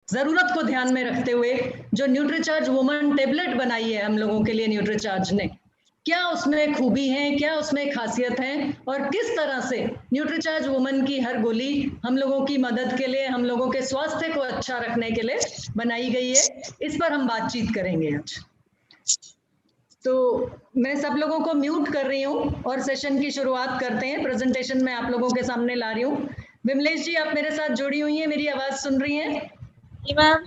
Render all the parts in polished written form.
जरूरत को ध्यान में रखते हुए जो न्यूट्रीचार्ज वुमन टेबलेट बनाई है हम लोगों के लिए न्यूट्रीचार्ज ने, क्या उसमें खूबी है, क्या उसमें खासियत है, और किस तरह से न्यूट्रीचार्ज वुमन की हर गोली हम लोगों की मदद के लिए, हम लोगों के स्वास्थ्य को अच्छा रखने के लिए बनाई गई है, इस पर हम बातचीत करेंगे आज। तो मैं सब लोगों को म्यूट कर रही हूँ और सेशन की शुरुआत करते हैं। प्रेजेंटेशन मैं आप लोगों के सामने ला रही हूँ। विमलेश जी, आप मेरे साथ जुड़ी हुई हैं, मेरी आवाज सुन रही हैं? जी मैम।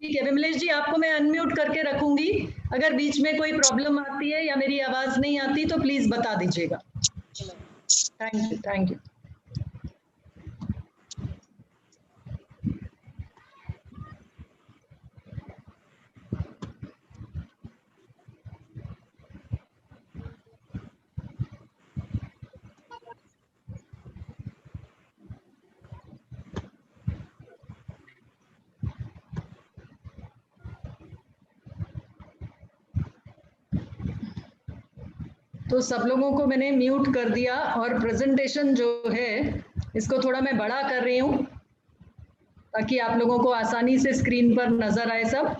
ठीक है विमलेश जी, आपको मैं अनम्यूट करके रखूंगी। अगर बीच में कोई प्रॉब्लम आती है या मेरी आवाज नहीं आती तो प्लीज बता दीजिएगा। Thank you, thank you. तो सब लोगों को मैंने म्यूट कर दिया और प्रेजेंटेशन जो है इसको थोड़ा मैं बड़ा कर रही हूँ ताकि आप लोगों को आसानी से स्क्रीन पर नजर आए सब।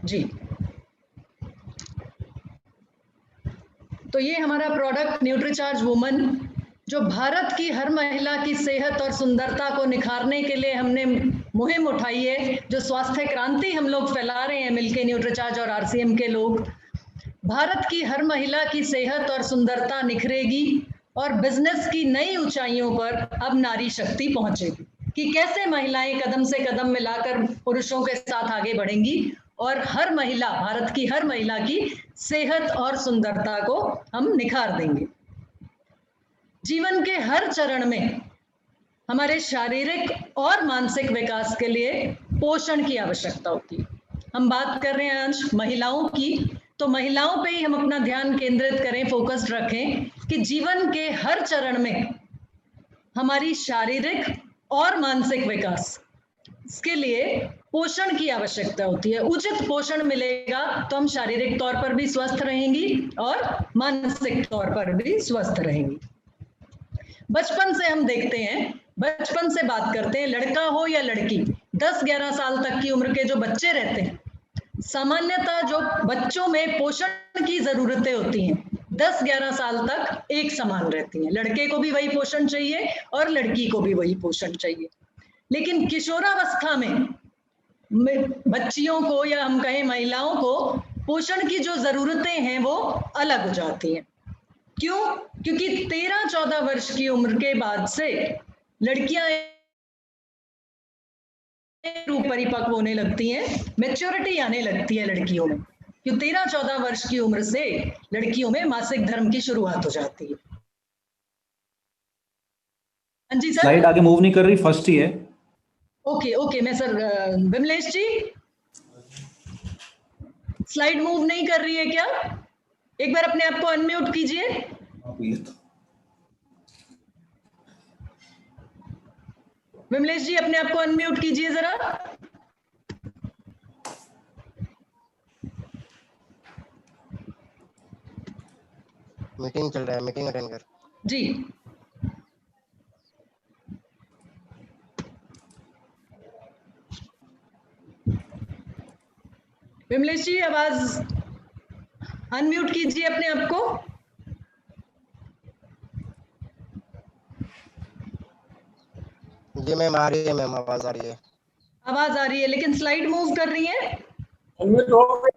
जी, तो ये हमारा प्रोडक्ट न्यूट्रीचार्ज वुमन, जो भारत की हर महिला की सेहत और सुंदरता को निखारने के लिए हमने मुहिम उठाई है, जो स्वास्थ्य क्रांति हम लोग फैला रहे हैं मिलके, न्यूट्रीचार्ज और आरसीएम के लोग। भारत की हर महिला की सेहत और सुंदरता निखरेगी और बिजनेस की नई ऊंचाइयों पर अब नारी शक्ति पहुंचेगी कि कैसे महिलाएं कदम से कदम मिलाकर पुरुषों के साथ आगे बढ़ेंगी और हर महिला, भारत की हर महिला की सेहत और सुंदरता को हम निखार देंगे। जीवन के हर चरण में हमारे शारीरिक और मानसिक विकास के लिए पोषण की आवश्यकता होती है। हम बात कर रहे हैं आज महिलाओं की, तो महिलाओं पे ही हम अपना ध्यान केंद्रित करें, फोकस्ड रखें कि जीवन के हर चरण में हमारी शारीरिक और मानसिक विकास, इसके लिए पोषण की आवश्यकता होती है। उचित पोषण मिलेगा तो हम शारीरिक तौर पर भी स्वस्थ रहेंगी और मानसिक तौर पर भी स्वस्थ रहेंगी। बचपन से हम देखते हैं, बचपन से बात करते हैं, लड़का हो या लड़की, 10-11 साल तक की उम्र के जो बच्चे रहते हैं, सामान्यतः जो बच्चों में पोषण की जरूरतें होती हैं 10-11 साल तक एक समान रहती हैं। लड़के को भी वही पोषण चाहिए और लड़की को भी वही पोषण चाहिए। लेकिन किशोरावस्था में बच्चियों को या हम कहें महिलाओं को पोषण की जो जरूरतें हैं वो अलग हो जाती हैं। क्यों? क्योंकि 13-14 वर्ष की उम्र के बाद से लड़कियां रूप परिपक्व होने लगती हैं, मैच्योरिटी आने लगती है लड़कियों में। क्यों? 13-14 वर्ष की उम्र से लड़कियों में मासिक धर्म की शुरुआत हो जाती है। हाँ जी सर, स्लाइड आगे मूव नहीं कर रही, फर्स्ट ही है। ओके ओके, मैं सर विमलेश जी, स्लाइड मूव नहीं कर रही है क्या? एक बार अपने आप को अनम्यूट कीजिए। विमलेश जी, अपने आप को अनम्यूट कीजिए जरा। मीटिंग चल रहा है, मीटिंग अटेंड कर। जी, विमलेश जी आवाज अनम्यूट कीजिए अपने आप को। जी मैम, आ रही है मैम, आवाज आ रही है। आवाज आ रही है लेकिन स्लाइड मूव कर रही है। अनम्यूट हो गई?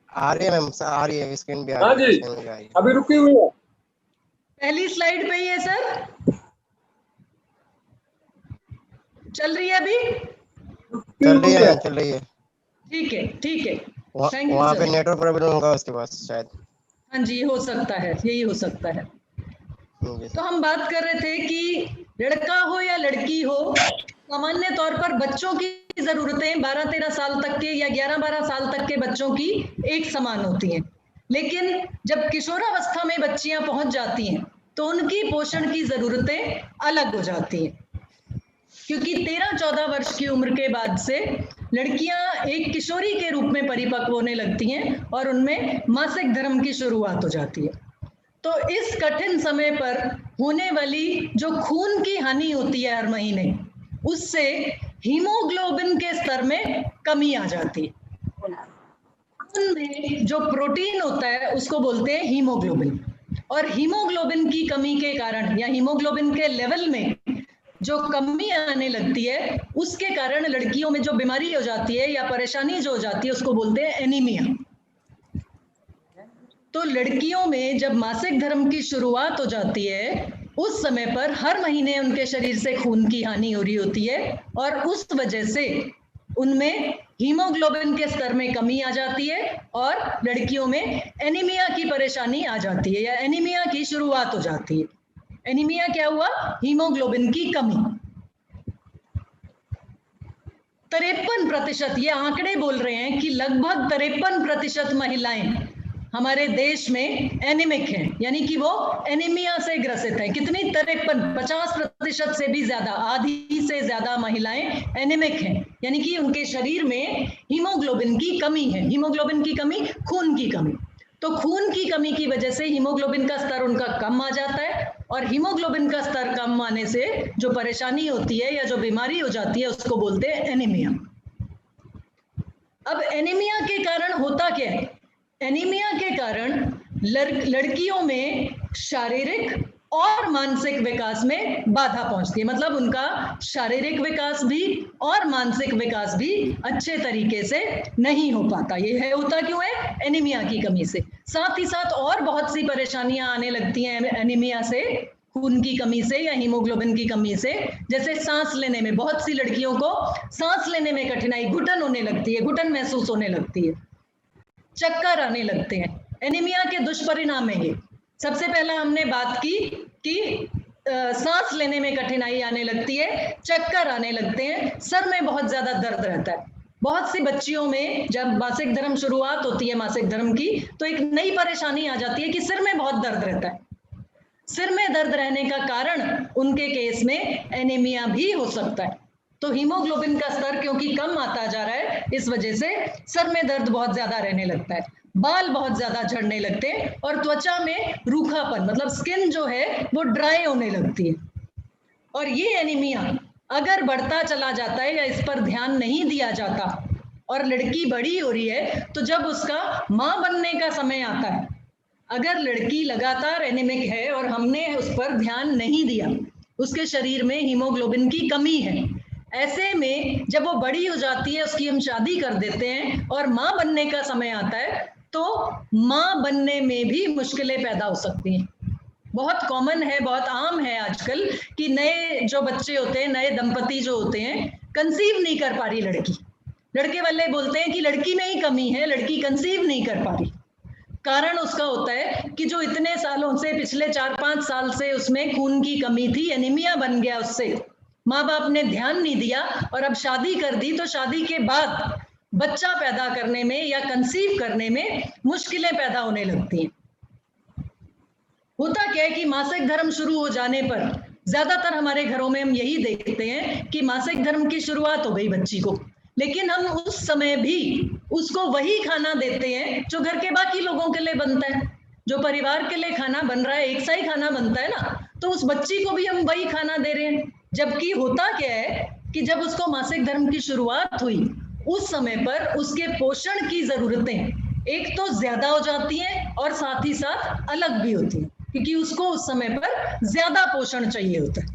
आ रही है मैम, आ रही है, स्क्रीन भी आ हाँ रही है, जी, स्क्रीन भी आ रही है। अभी रुकी हुई है। पहली स्लाइड पे ही है सर, चल रही है अभी? चल रही है, चल रही है। ठीक है ठीक है, थैंक यू वहाँ सर। पे नेटवर्क प्रॉब्लम होगा उसके पास शायद। हाँ जी, हो सकता है, यही हो सकता है। तो हम बात कर रहे थे कि लड़का हो या लड़की हो, सामान्य तौर पर बच्चों की जरूरतें 12-13 साल तक के या 11-12 साल तक के बच्चों की एक समान होती हैं। लेकिन जब किशोरावस्था में बच्चियां पहुंच जाती हैं तो उनकी पोषण की जरूरतें अलग हो जाती हैं, क्योंकि 13-14 वर्ष की उम्र के बाद से लड़कियां एक किशोरी के रूप में परिपक्व होने लगती हैं और उनमें मासिक धर्म की शुरुआत हो जाती है। तो इस कठिन समय पर होने वाली जो खून की हानि होती है हर महीने, उससे हीमोग्लोबिन के स्तर में कमी आ जाती है। खून में जो प्रोटीन होता है उसको बोलते हैं हीमोग्लोबिन, और हीमोग्लोबिन की कमी के कारण या हीमोग्लोबिन के लेवल में जो कमी आने लगती है उसके कारण लड़कियों में जो बीमारी हो जाती है या परेशानी जो हो जाती है उसको बोलते हैं एनीमिया। तो लड़कियों में जब मासिक धर्म की शुरुआत हो जाती है उस समय पर हर महीने उनके शरीर से खून की हानि हो रही होती है, और उस वजह से उनमें हीमोग्लोबिन के स्तर में कमी आ जाती है और लड़कियों में एनीमिया की परेशानी आ जाती है या एनीमिया की शुरुआत हो जाती है। एनीमिया क्या हुआ? हीमोग्लोबिन की कमी। 53%, ये आंकड़े बोल रहे हैं कि लगभग 53% महिलाएं हमारे देश में एनीमिक हैं, यानी कि वो एनीमिया से ग्रसित हैं। कितनी? 53, 50% से भी ज्यादा, आधी से ज्यादा महिलाएं एनीमिक हैं, यानी कि उनके शरीर में हीमोग्लोबिन की कमी है। हीमोग्लोबिन की कमी, खून की कमी। तो खून की कमी की वजह से हीमोग्लोबिन का स्तर उनका कम आ जाता है, और हीमोग्लोबिन का स्तर कम आने से जो परेशानी होती है या जो बीमारी हो जाती है उसको बोलते हैं एनीमिया। अब एनीमिया के कारण होता क्या है? एनीमिया के कारण लड़कियों में शारीरिक और मानसिक विकास में बाधा पहुंचती है, मतलब उनका शारीरिक विकास भी और मानसिक विकास भी अच्छे तरीके से नहीं हो पाता। ये है, होता क्यों है? एनीमिया की कमी से। साथ ही साथ और बहुत सी परेशानियां आने लगती हैं एनीमिया से, खून की कमी से या हीमोग्लोबिन की कमी से। जैसे सांस लेने में, बहुत सी लड़कियों को सांस लेने में कठिनाई, घुटन होने लगती है, घुटन महसूस होने लगती है, चक्कर आने लगते हैं। एनीमिया के दुष्परिणाम है ये। सबसे पहला हमने बात की कि सांस लेने में कठिनाई आने लगती है, चक्कर आने लगते हैं, सर में बहुत ज्यादा दर्द रहता है। बहुत सी बच्चियों में जब मासिक धर्म शुरुआत होती है मासिक धर्म की, तो एक नई परेशानी आ जाती है कि सिर में बहुत दर्द रहता है। सिर में दर्द रहने का कारण उनके केस में एनीमिया भी हो सकता है। तो हीमोग्लोबिन का स्तर क्योंकि कम आता जा रहा है, इस वजह से सर में दर्द बहुत ज्यादा रहने लगता है, बाल बहुत ज्यादा झड़ने लगते हैं, और त्वचा में रूखापन, मतलब स्किन जो है वो ड्राई होने लगती है। और ये एनीमिया अगर बढ़ता चला जाता है या इस पर ध्यान नहीं दिया जाता और लड़की बड़ी हो रही है, तो जब उसका मां बनने का समय आता है, अगर लड़की लगातार एनीमिक है और हमने उस पर ध्यान नहीं दिया, उसके शरीर में हीमोग्लोबिन की कमी है, ऐसे में जब वो बड़ी हो जाती है, उसकी हम शादी कर देते हैं और मां बनने का समय आता है, तो मां बनने में भी मुश्किलें पैदा हो सकती हैं। बहुत कॉमन है, बहुत आम है आजकल कि नए जो बच्चे होते हैं, नए दंपति जो होते हैं, कंसीव नहीं कर पा रही लड़की। लड़के वाले बोलते हैं कि लड़की में ही कमी है, लड़की कंसीव नहीं कर पा रही। कारण उसका होता है कि जो इतने सालों से, पिछले 4-5 साल से उसमें खून की कमी थी, एनीमिया बन गया, उससे माँ बाप ने ध्यान नहीं दिया और अब शादी कर दी, तो शादी के बाद बच्चा पैदा करने में या कंसीव करने में मुश्किलें पैदा होने लगती हैं। होता क्या है कि मासिक धर्म शुरू हो जाने पर ज्यादातर हमारे घरों में हम यही देखते हैं कि मासिक धर्म की शुरुआत हो गई बच्ची को, लेकिन हम उस समय भी उसको वही खाना देते हैं जो घर के बाकी लोगों के लिए बनता है। जो परिवार के लिए खाना बन रहा है, एक सा ही खाना बनता है ना, तो उस बच्ची को भी हम वही खाना दे रहे हैं। जबकि होता क्या है कि जब उसको मासिक धर्म की शुरुआत हुई, उस समय पर उसके पोषण की जरूरतें एक तो ज्यादा हो जाती हैं और साथ ही साथ अलग भी होती हैं, क्योंकि उसको उस समय पर ज्यादा पोषण चाहिए होता है।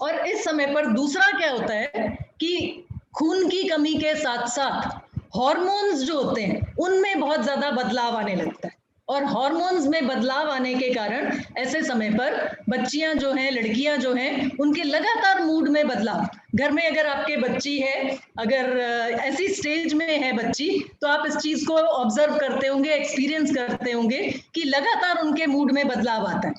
और इस समय पर दूसरा क्या होता है कि खून की कमी के साथ साथ हार्मोन्स जो होते हैं उनमें बहुत ज्यादा बदलाव आने लगता है, और हार्मोन्स में बदलाव आने के कारण ऐसे समय पर बच्चियां जो हैं, लड़कियां जो हैं, उनके लगातार मूड में बदलाव। घर में अगर आपके बच्ची है, अगर ऐसी स्टेज में है बच्ची, तो आप इस चीज को ऑब्जर्व करते होंगे, एक्सपीरियंस करते होंगे कि लगातार उनके मूड में बदलाव आता है।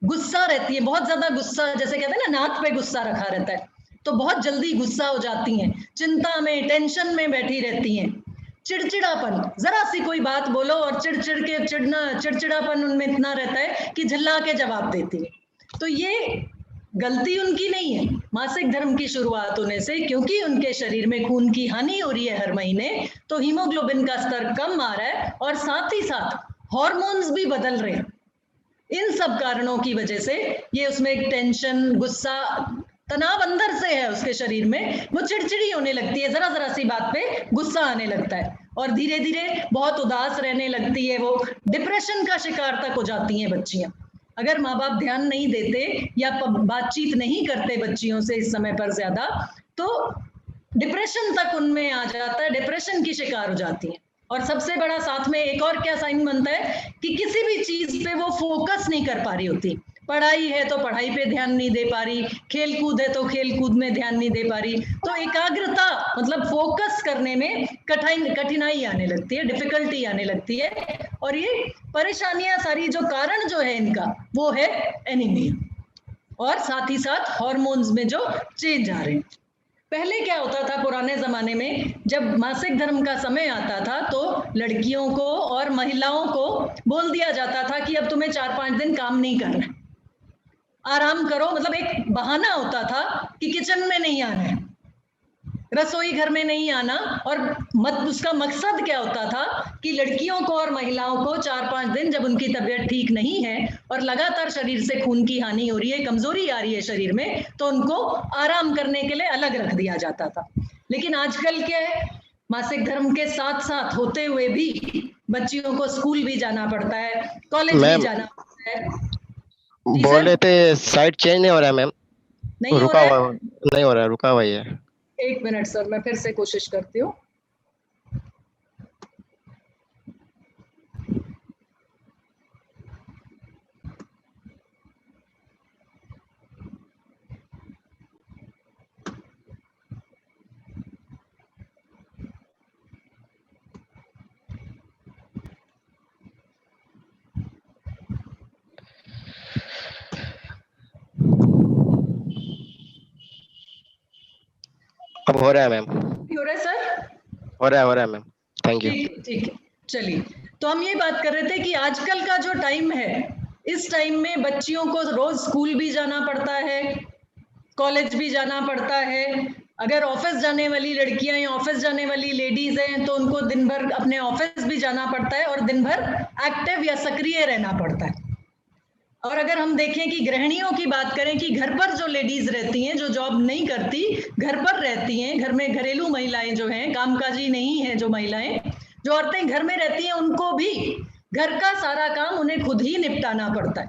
गुस्सा रहती है, बहुत ज्यादा गुस्सा, जैसे कहते हैं ना, नाक पे गुस्सा रखा रहता है, तो बहुत जल्दी गुस्सा हो जाती हैं, चिंता में, टेंशन में बैठी रहती हैं। चिड़चिड़ापन, जरा सी कोई बात बोलो और चिड़चिड़ापन उनमें इतना रहता है कि झल्ला के जवाब देती है। तो ये गलती उनकी नहीं है मासिक धर्म की शुरुआत होने से, क्योंकि उनके शरीर में खून की हानि हो रही है हर महीने, तो हीमोग्लोबिन का स्तर कम आ रहा है और साथ ही साथ हार्मोन्स भी बदल रहे हैं। इन सब कारणों की वजह से ये उसमें टेंशन, गुस्सा, तनाव अंदर से है उसके शरीर में, वो चिड़चिड़ी होने लगती है, जरा जरा सी बात पे गुस्सा आने लगता है और धीरे धीरे बहुत उदास रहने लगती है, वो डिप्रेशन का शिकार तक हो जाती हैं बच्चियां। अगर माँ बाप ध्यान नहीं देते या बातचीत नहीं करते बच्चियों से इस समय पर ज्यादा, तो डिप्रेशन तक उनमें आ जाता है, डिप्रेशन की शिकार हो जाती हैं। और सबसे बड़ा साथ में एक और क्या साइन बनता है कि किसी भी चीज पे वो फोकस नहीं कर पा रही होती। पढ़ाई है तो पढ़ाई पे ध्यान नहीं दे पा रही, खेल कूद है तो खेल कूद में ध्यान नहीं दे पा रही, तो एकाग्रता मतलब फोकस करने में कठिनाई आने लगती है, डिफिकल्टी आने लगती है। और ये परेशानियां सारी जो कारण जो है इनका, वो है एनीमिया और साथ ही साथ हार्मोन्स में जो चेंज आ रहे हैं। पहले क्या होता था पुराने जमाने में, जब मासिक धर्म का समय आता था तो लड़कियों को और महिलाओं को बोल दिया जाता था कि अब तुम्हें 4-5 दिन काम नहीं करना है, आराम करो। मतलब एक बहाना होता था कि किचन में नहीं आना है, रसोई घर में नहीं आना। और उसका मकसद क्या होता था कि लड़कियों को और महिलाओं को 4-5 दिन, जब उनकी तबीयत ठीक नहीं है और लगातार शरीर से खून की हानि हो रही है, कमजोरी आ रही है शरीर में, तो उनको आराम करने के लिए अलग रख दिया जाता था। लेकिन आजकल क्या है, मासिक धर्म के साथ साथ होते हुए भी बच्चियों को स्कूल भी जाना पड़ता है, कॉलेज भी जाना पड़ता है। बोल रहे थे साइड चेंज नहीं हो रहा है मैम, नहीं रुका हो रहा हुआ नहीं हो रहा है, रुका हुआ ही है। 1 मिनट सर, मैं फिर से कोशिश करती हूँ। अब हो रहा है मैम, हो रहा है सर? हो रहा है मैम, थैंक यू। ठीक है, चलिए। तो हम ये बात कर रहे थे कि आजकल का जो टाइम है, इस टाइम में बच्चियों को रोज स्कूल भी जाना पड़ता है, कॉलेज भी जाना पड़ता है। अगर ऑफिस जाने वाली लड़कियां या ऑफिस जाने वाली लेडीज हैं तो उनको दिन भर अपने ऑफिस भी जाना पड़ता है और दिन भर एक्टिव या सक्रिय रहना पड़ता है। और अगर हम देखें कि गृहिणियों की बात करें कि घर पर जो लेडीज रहती हैं, जो जॉब नहीं करती, घर पर रहती हैं, घर में घरेलू महिलाएं जो हैं, कामकाजी नहीं है जो महिलाएं, जो औरतें घर में रहती हैं, उनको भी घर का सारा काम उन्हें खुद ही निपटाना पड़ता है।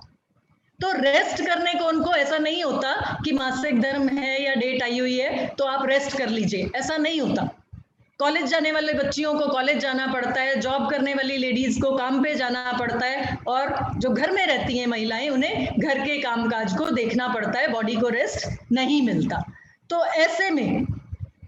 तो रेस्ट करने को उनको ऐसा नहीं होता कि मासिक धर्म है या डेट आई हुई है तो आप रेस्ट कर लीजिए, ऐसा नहीं होता। कॉलेज जाने वाले बच्चियों को कॉलेज जाना पड़ता है, जॉब करने वाली लेडीज को काम पे जाना पड़ता है, और जो घर में रहती हैं महिलाएं, उन्हें घर के कामकाज को देखना पड़ता है, बॉडी को रेस्ट नहीं मिलता। तो ऐसे में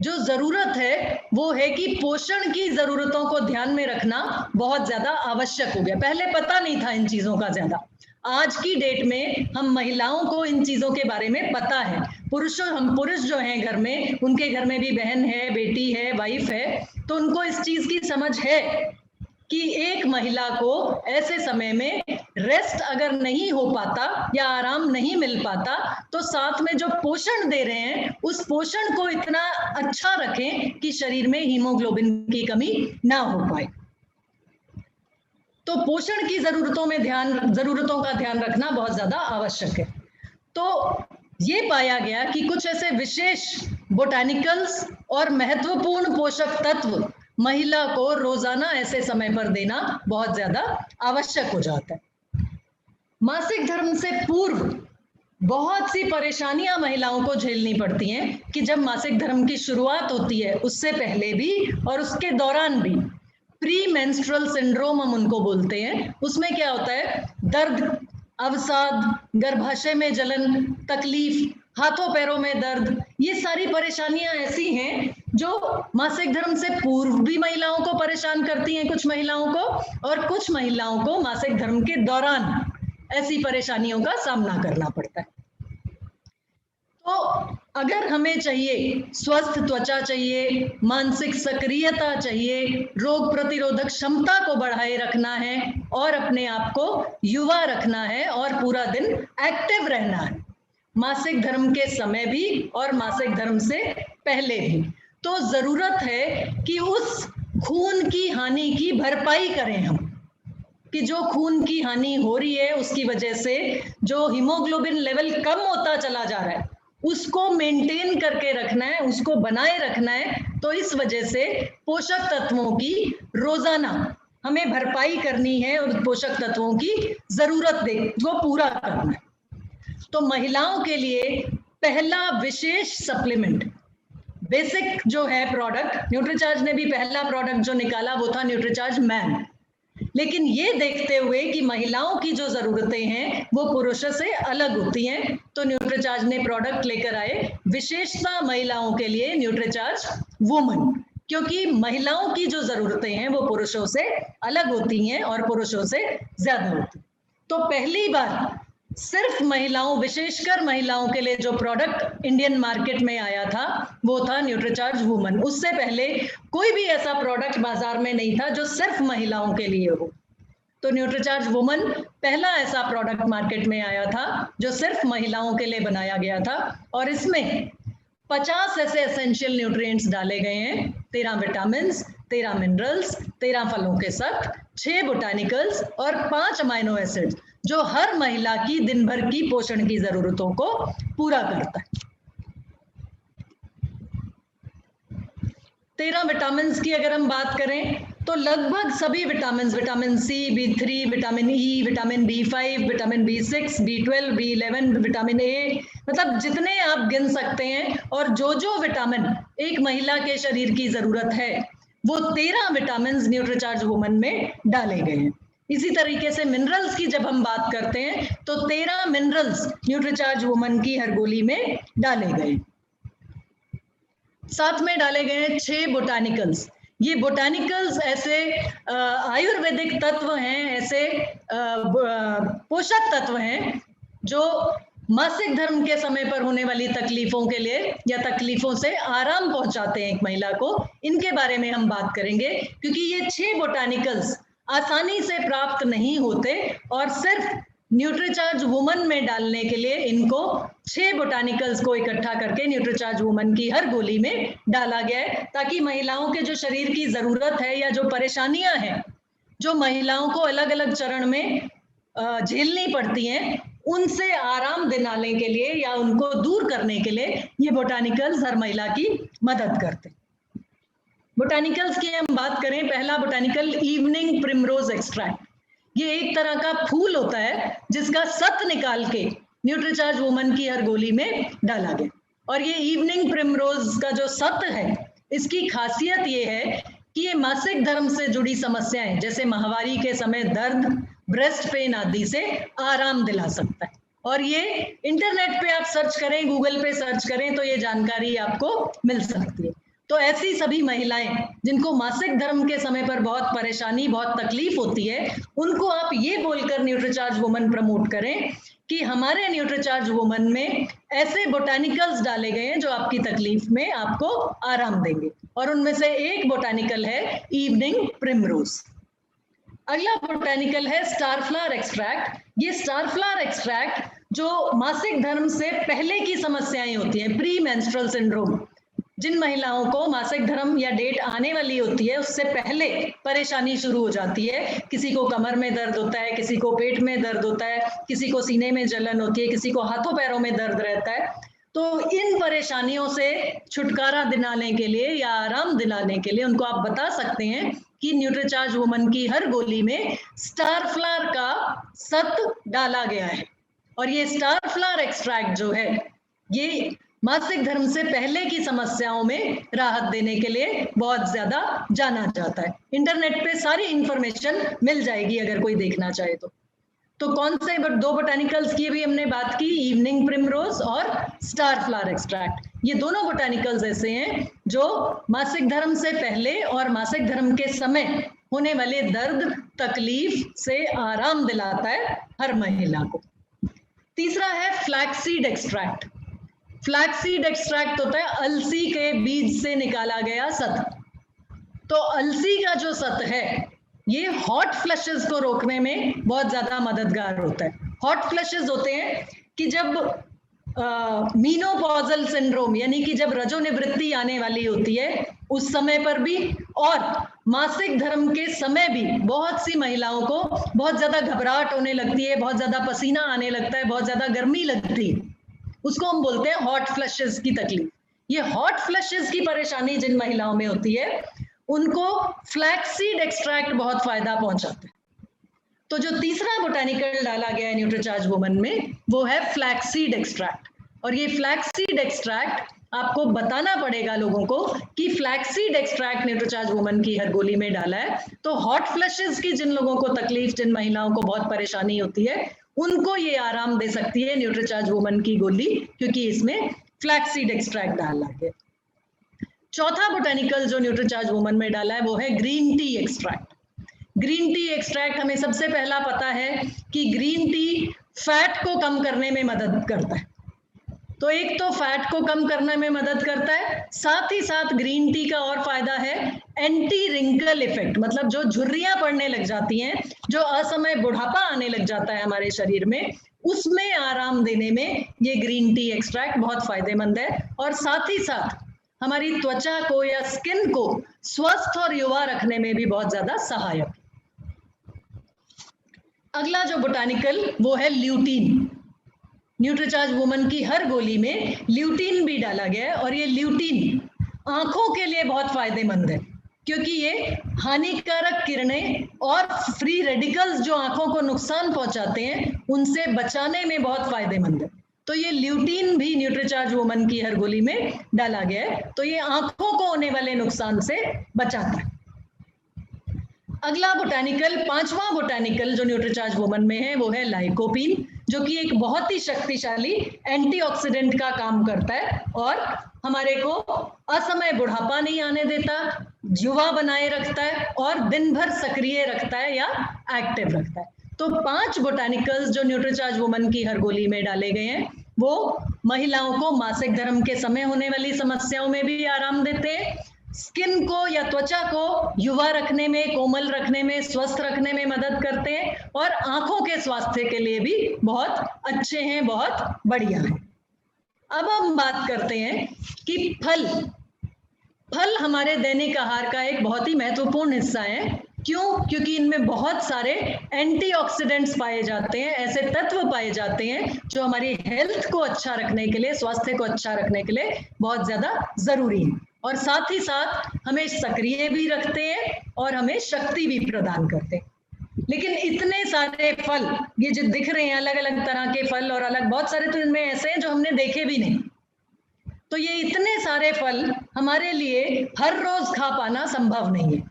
जो जरूरत है वो है कि पोषण की जरूरतों को ध्यान में रखना बहुत ज्यादा आवश्यक हो गया। पहले पता नहीं था इन चीजों का ज्यादा, आज की डेट में हम महिलाओं को इन चीजों के बारे में पता है। हम पुरुष जो हैं घर में, उनके घर में भी बहन है, बेटी है, वाइफ है, तो उनको इस चीज की समझ है कि एक महिला को ऐसे समय में रेस्ट अगर नहीं हो पाता या आराम नहीं मिल पाता तो साथ में जो पोषण दे रहे हैं उस पोषण को इतना अच्छा रखें कि शरीर में हीमोग्लोबिन की कमी ना हो पाए। तो पोषण की जरूरतों का ध्यान रखना बहुत ज्यादा आवश्यक है। तो ये पाया गया कि कुछ ऐसे विशेष बोटानिकल्स और महत्वपूर्ण पोषक तत्व महिला को रोजाना ऐसे समय पर देना बहुत ज्यादा आवश्यक हो जाता है। मासिक धर्म से पूर्व बहुत सी परेशानियां महिलाओं को झेलनी पड़ती हैं कि जब मासिक धर्म की शुरुआत होती है उससे पहले भी और उसके दौरान भी। प्री मेंस्ट्रुअल सिंड्रोम हम उनको बोलते हैं। उसमें क्या होता है, दर्द, अवसाद, गर्भाशय में जलन, तकलीफ, हाथों पैरों में दर्द, ये सारी परेशानियां ऐसी हैं जो मासिक धर्म से पूर्व भी महिलाओं को परेशान करती हैं, कुछ महिलाओं को, और कुछ महिलाओं को मासिक धर्म के दौरान ऐसी परेशानियों का सामना करना पड़ता है। तो अगर हमें चाहिए स्वस्थ त्वचा चाहिए, मानसिक सक्रियता चाहिए, रोग प्रतिरोधक क्षमता को बढ़ाए रखना है और अपने आप को युवा रखना है और पूरा दिन एक्टिव रहना है, मासिक धर्म के समय भी और मासिक धर्म से पहले भी, तो जरूरत है कि उस खून की हानि की भरपाई करें हम, कि जो खून की हानि हो रही है उसकी वजह से जो हीमोग्लोबिन लेवल कम होता चला जा रहा है उसको मेंटेन करके रखना है, उसको बनाए रखना है। तो इस वजह से पोषक तत्वों की रोजाना हमें भरपाई करनी है और पोषक तत्वों की जरूरत को पूरा करना है। तो महिलाओं के लिए पहला विशेष सप्लीमेंट बेसिक जो है प्रोडक्ट, न्यूट्रीचार्ज ने भी पहला प्रोडक्ट जो निकाला वो था न्यूट्रीचार्ज मैन। लेकिन ये देखते हुए कि महिलाओं की जो जरूरतें हैं वो पुरुषों से अलग होती हैं, तो न्यूट्रीचार्ज ने प्रोडक्ट लेकर आए विशेषता महिलाओं के लिए न्यूट्रीचार्ज वुमन, क्योंकि महिलाओं की जो जरूरतें हैं वो पुरुषों से अलग होती हैं और पुरुषों से ज्यादा होती हैं। तो पहली बार सिर्फ महिलाओं, विशेषकर महिलाओं के लिए जो प्रोडक्ट इंडियन मार्केट में आया था वो था न्यूट्रीचार्ज वुमन। उससे पहले कोई भी ऐसा प्रोडक्ट बाजार में नहीं था जो सिर्फ महिलाओं के लिए हो। तो न्यूट्रीचार्ज वुमन पहला ऐसा प्रोडक्ट मार्केट में आया था जो सिर्फ महिलाओं के लिए बनाया गया था, और इसमें 50 ऐसे एसेंशियल न्यूट्रिएंट्स डाले गए हैं, 13 विटामिन, 13 मिनरल्स, 13 फलों के सत्व, 6 बोटानिकल्स और 5 अमाइनो एसिड, जो हर महिला की दिन भर की पोषण की जरूरतों को पूरा करता है। 13 विटामिन की अगर हम बात करें तो लगभग सभी vitamin, vitamin C, B3, vitamin E, vitamin B5, vitamin B6, B12, B11, vitamin A, मतलब जितने आप गिन सकते हैं, और जो विटामिन एक महिला के शरीर की जरूरत है वो 13 विटामिन न्यूट्रीचार्ज वुमन में डाले गए हैं। इसी तरीके से मिनरल्स की जब हम बात करते हैं तो 13 मिनरल्स न्यूट्रीचार्ज वुमन की हर गोली में डाले गए। साथ में डाले गए हैं 6 बोटानिकल्स। ये बोटानिकल्स ऐसे आयुर्वेदिक तत्व हैं, ऐसे पोषक तत्व हैं जो मासिक धर्म के समय पर होने वाली तकलीफों के लिए या तकलीफों से आराम पहुंचाते हैं एक महिला को। इनके बारे में हम बात करेंगे, क्योंकि ये 6 बोटानिकल्स आसानी से प्राप्त नहीं होते और सिर्फ न्यूट्रीचार्ज वुमन में डालने के लिए इनको 6 बोटानिकल्स को इकट्ठा करके न्यूट्रीचार्ज वुमन की हर गोली में डाला गया है, ताकि महिलाओं के जो शरीर की जरूरत है या जो परेशानियां हैं जो महिलाओं को अलग अलग चरण में झेलनी पड़ती हैं, उनसे आराम दिलाने के लिए या उनको दूर करने के लिए ये बोटानिकल्स हर महिला की मदद करते हैं। बोटानिकल्स की हम बात करें, पहला बोटानिकल इवनिंग प्रिमरोज एक्सट्रैक्ट। ये एक तरह का फूल होता है जिसका सत्व निकाल के न्यूट्रीचार्ज वुमन की हर गोली में डाला गया। और ये इवनिंग प्रिमरोज का जो सत्व है, इसकी खासियत ये है कि ये मासिक धर्म से जुड़ी समस्याएं जैसे माहवारी के समय दर्द, ब्रेस्ट पेन आदि से आराम दिला सकता है। और ये इंटरनेट पे आप सर्च करें, गूगल पे सर्च करें तो ये जानकारी आपको मिल सकती है। तो ऐसी सभी महिलाएं जिनको मासिक धर्म के समय पर बहुत परेशानी, बहुत तकलीफ होती है, उनको आप ये बोलकर न्यूट्रीचार्ज वुमन प्रमोट करें कि हमारे न्यूट्रीचार्ज वुमन में ऐसे बोटानिकल्स डाले गए हैं जो आपकी तकलीफ में आपको आराम देंगे, और उनमें से एक बोटानिकल है इवनिंग प्रिमरोज। अगला बोटानिकल है स्टार फ्लावर एक्सट्रैक्ट। ये स्टार फ्लावर एक्सट्रैक्ट जो मासिक धर्म से पहले की समस्याएं होती हैं, प्री मेंस्ट्रुअल सिंड्रोम, जिन महिलाओं को मासिक धर्म या डेट आने वाली होती है उससे पहले परेशानी शुरू हो जाती है, किसी को कमर में दर्द होता है, किसी को पेट में दर्द होता है, किसी को सीने में जलन होती है, किसी को हाथों पैरों में दर्द रहता है, तो इन परेशानियों से छुटकारा दिलाने के लिए या आराम दिलाने के लिए उनको आप बता सकते हैं कि न्यूट्रीचार्ज वुमन की हर गोली में स्टार फ्लावर का सत्व डाला गया है। और ये स्टार फ्लावर एक्सट्रैक्ट जो है ये मासिक धर्म से पहले की समस्याओं में राहत देने के लिए बहुत ज्यादा जाना जाता है। इंटरनेट पे सारी इंफॉर्मेशन मिल जाएगी अगर कोई देखना चाहे तो कौन से 2 बोटानिकल्स की भी हमने बात की, इवनिंग प्रिमरोज और स्टार फ्लावर एक्सट्रैक्ट। ये दोनों बोटानिकल्स ऐसे हैं जो मासिक धर्म से पहले और मासिक धर्म के समय होने वाले दर्द, तकलीफ से आराम दिलाता है हर महिला को। तीसरा है फ्लैक्सीड एक्सट्रैक्ट। फ्लैक्सीड एक्सट्रैक्ट होता है अलसी के बीज से निकाला गया सत्व। तो अलसी का जो सत्व है ये हॉट फ्लशेस को रोकने में बहुत ज्यादा मददगार होता है। हॉट फ्लशेस होते हैं कि जब मीनोपॉजल सिंड्रोम यानी कि जब रजोनिवृत्ति आने वाली होती है उस समय पर भी, और मासिक धर्म के समय भी बहुत सी महिलाओं को बहुत ज्यादा घबराहट होने लगती है, बहुत ज्यादा पसीना आने लगता है, बहुत ज्यादा गर्मी लगती है। उसको हम बोलते हैं हॉट फ्लशेस की तकलीफ। ये हॉट फ्लशेस की परेशानी जिन महिलाओं में होती है उनको फ्लैक्सीड एक्सट्रैक्ट बहुत फायदा पहुंचाता है। तो जो तीसरा बोटानिकल डाला गया है न्यूट्रीचार्ज वुमन में वो है फ्लैक्सीड एक्सट्रैक्ट। और ये फ्लैक्सीड एक्सट्रैक्ट आपको बताना पड़ेगा लोगों को कि फ्लैक्सीड एक्सट्रैक्ट न्यूट्रीचार्ज वुमन की हर गोली में डाला है। तो हॉट फ्लशेस की जिन लोगों को तकलीफ, जिन महिलाओं को बहुत परेशानी होती है, उनको ये आराम दे सकती है न्यूट्रीचार्ज वुमन की गोली, क्योंकि इसमें फ्लैक्सीड एक्सट्रैक्ट डाला है। चौथा बोटानिकल जो न्यूट्रीचार्ज वुमन में डाला है वो है green tea extract. Green tea extract हमें सबसे पहला पता है कि ग्रीन टी फैट को कम करने में मदद करता है। तो एक तो फैट को कम करने में मदद करता है, साथ ही साथ ग्रीन टी का और फायदा है एंटी रिंकल इफेक्ट, मतलब जो झुर्रियां पड़ने लग जाती हैं, जो असमय बुढ़ापा आने लग जाता है हमारे शरीर में, उसमें आराम देने में ये ग्रीन टी एक्सट्रैक्ट बहुत फायदेमंद है। और साथ ही साथ हमारी त्वचा को या स्किन को स्वस्थ और युवा रखने में भी बहुत ज्यादा सहायक। अगला जो बोटानिकल वो है ल्यूटीन। न्यूट्रीचार्ज वुमन की हर गोली में ल्यूटीन भी डाला गया है और ये ल्यूटीन आंखों के लिए बहुत फायदेमंद है, क्योंकि ये हानिकारक किरणें और फ्री रेडिकल्स जो आंखों को नुकसान पहुंचाते हैं उनसे बचाने में बहुत फायदेमंद है। तो ये ल्यूटीन भी न्यूट्रीचार्ज वुमन की हर गोली में डाला गया है, तो ये आंखों को होने वाले नुकसान से बचाता है। अगला बोटानिकल, पांचवा बोटानिकल जो न्यूट्रीचार्ज वुमन में है वो है लाइकोपीन, जो कि एक बहुत ही शक्तिशाली एंटीऑक्सीडेंट का काम करता है और हमारे को असमय बुढ़ापा नहीं आने देता, युवा बनाए रखता है और दिन भर सक्रिय रखता है या एक्टिव रखता है। तो 5 बोटानिकल्स जो न्यूट्रीचार्ज वुमन की हर गोली में डाले गए हैं वो महिलाओं को मासिक धर्म के समय होने वाली समस्याओं में भी आराम देते हैं, स्किन को या त्वचा को युवा रखने में, कोमल रखने में, स्वस्थ रखने में मदद करते हैं और आंखों के स्वास्थ्य के लिए भी बहुत अच्छे हैं, बहुत बढ़िया हैं। अब हम बात करते हैं कि फल हमारे दैनिक आहार का एक बहुत ही महत्वपूर्ण हिस्सा है। क्यों? क्योंकि इनमें बहुत सारे एंटीऑक्सीडेंट्स पाए जाते हैं, ऐसे तत्व पाए जाते हैं जो हमारी हेल्थ को अच्छा रखने के लिए, स्वास्थ्य को अच्छा रखने के लिए बहुत ज्यादा जरूरी है और साथ ही साथ हमें सक्रिय भी रखते हैं और हमें शक्ति भी प्रदान करते हैं। लेकिन इतने सारे फल, ये जो दिख रहे हैं अलग अलग तरह के फल और अलग बहुत सारे तो इनमें ऐसे हैं जो हमने देखे भी नहीं, तो ये इतने सारे फल हमारे लिए हर रोज खा पाना संभव नहीं है।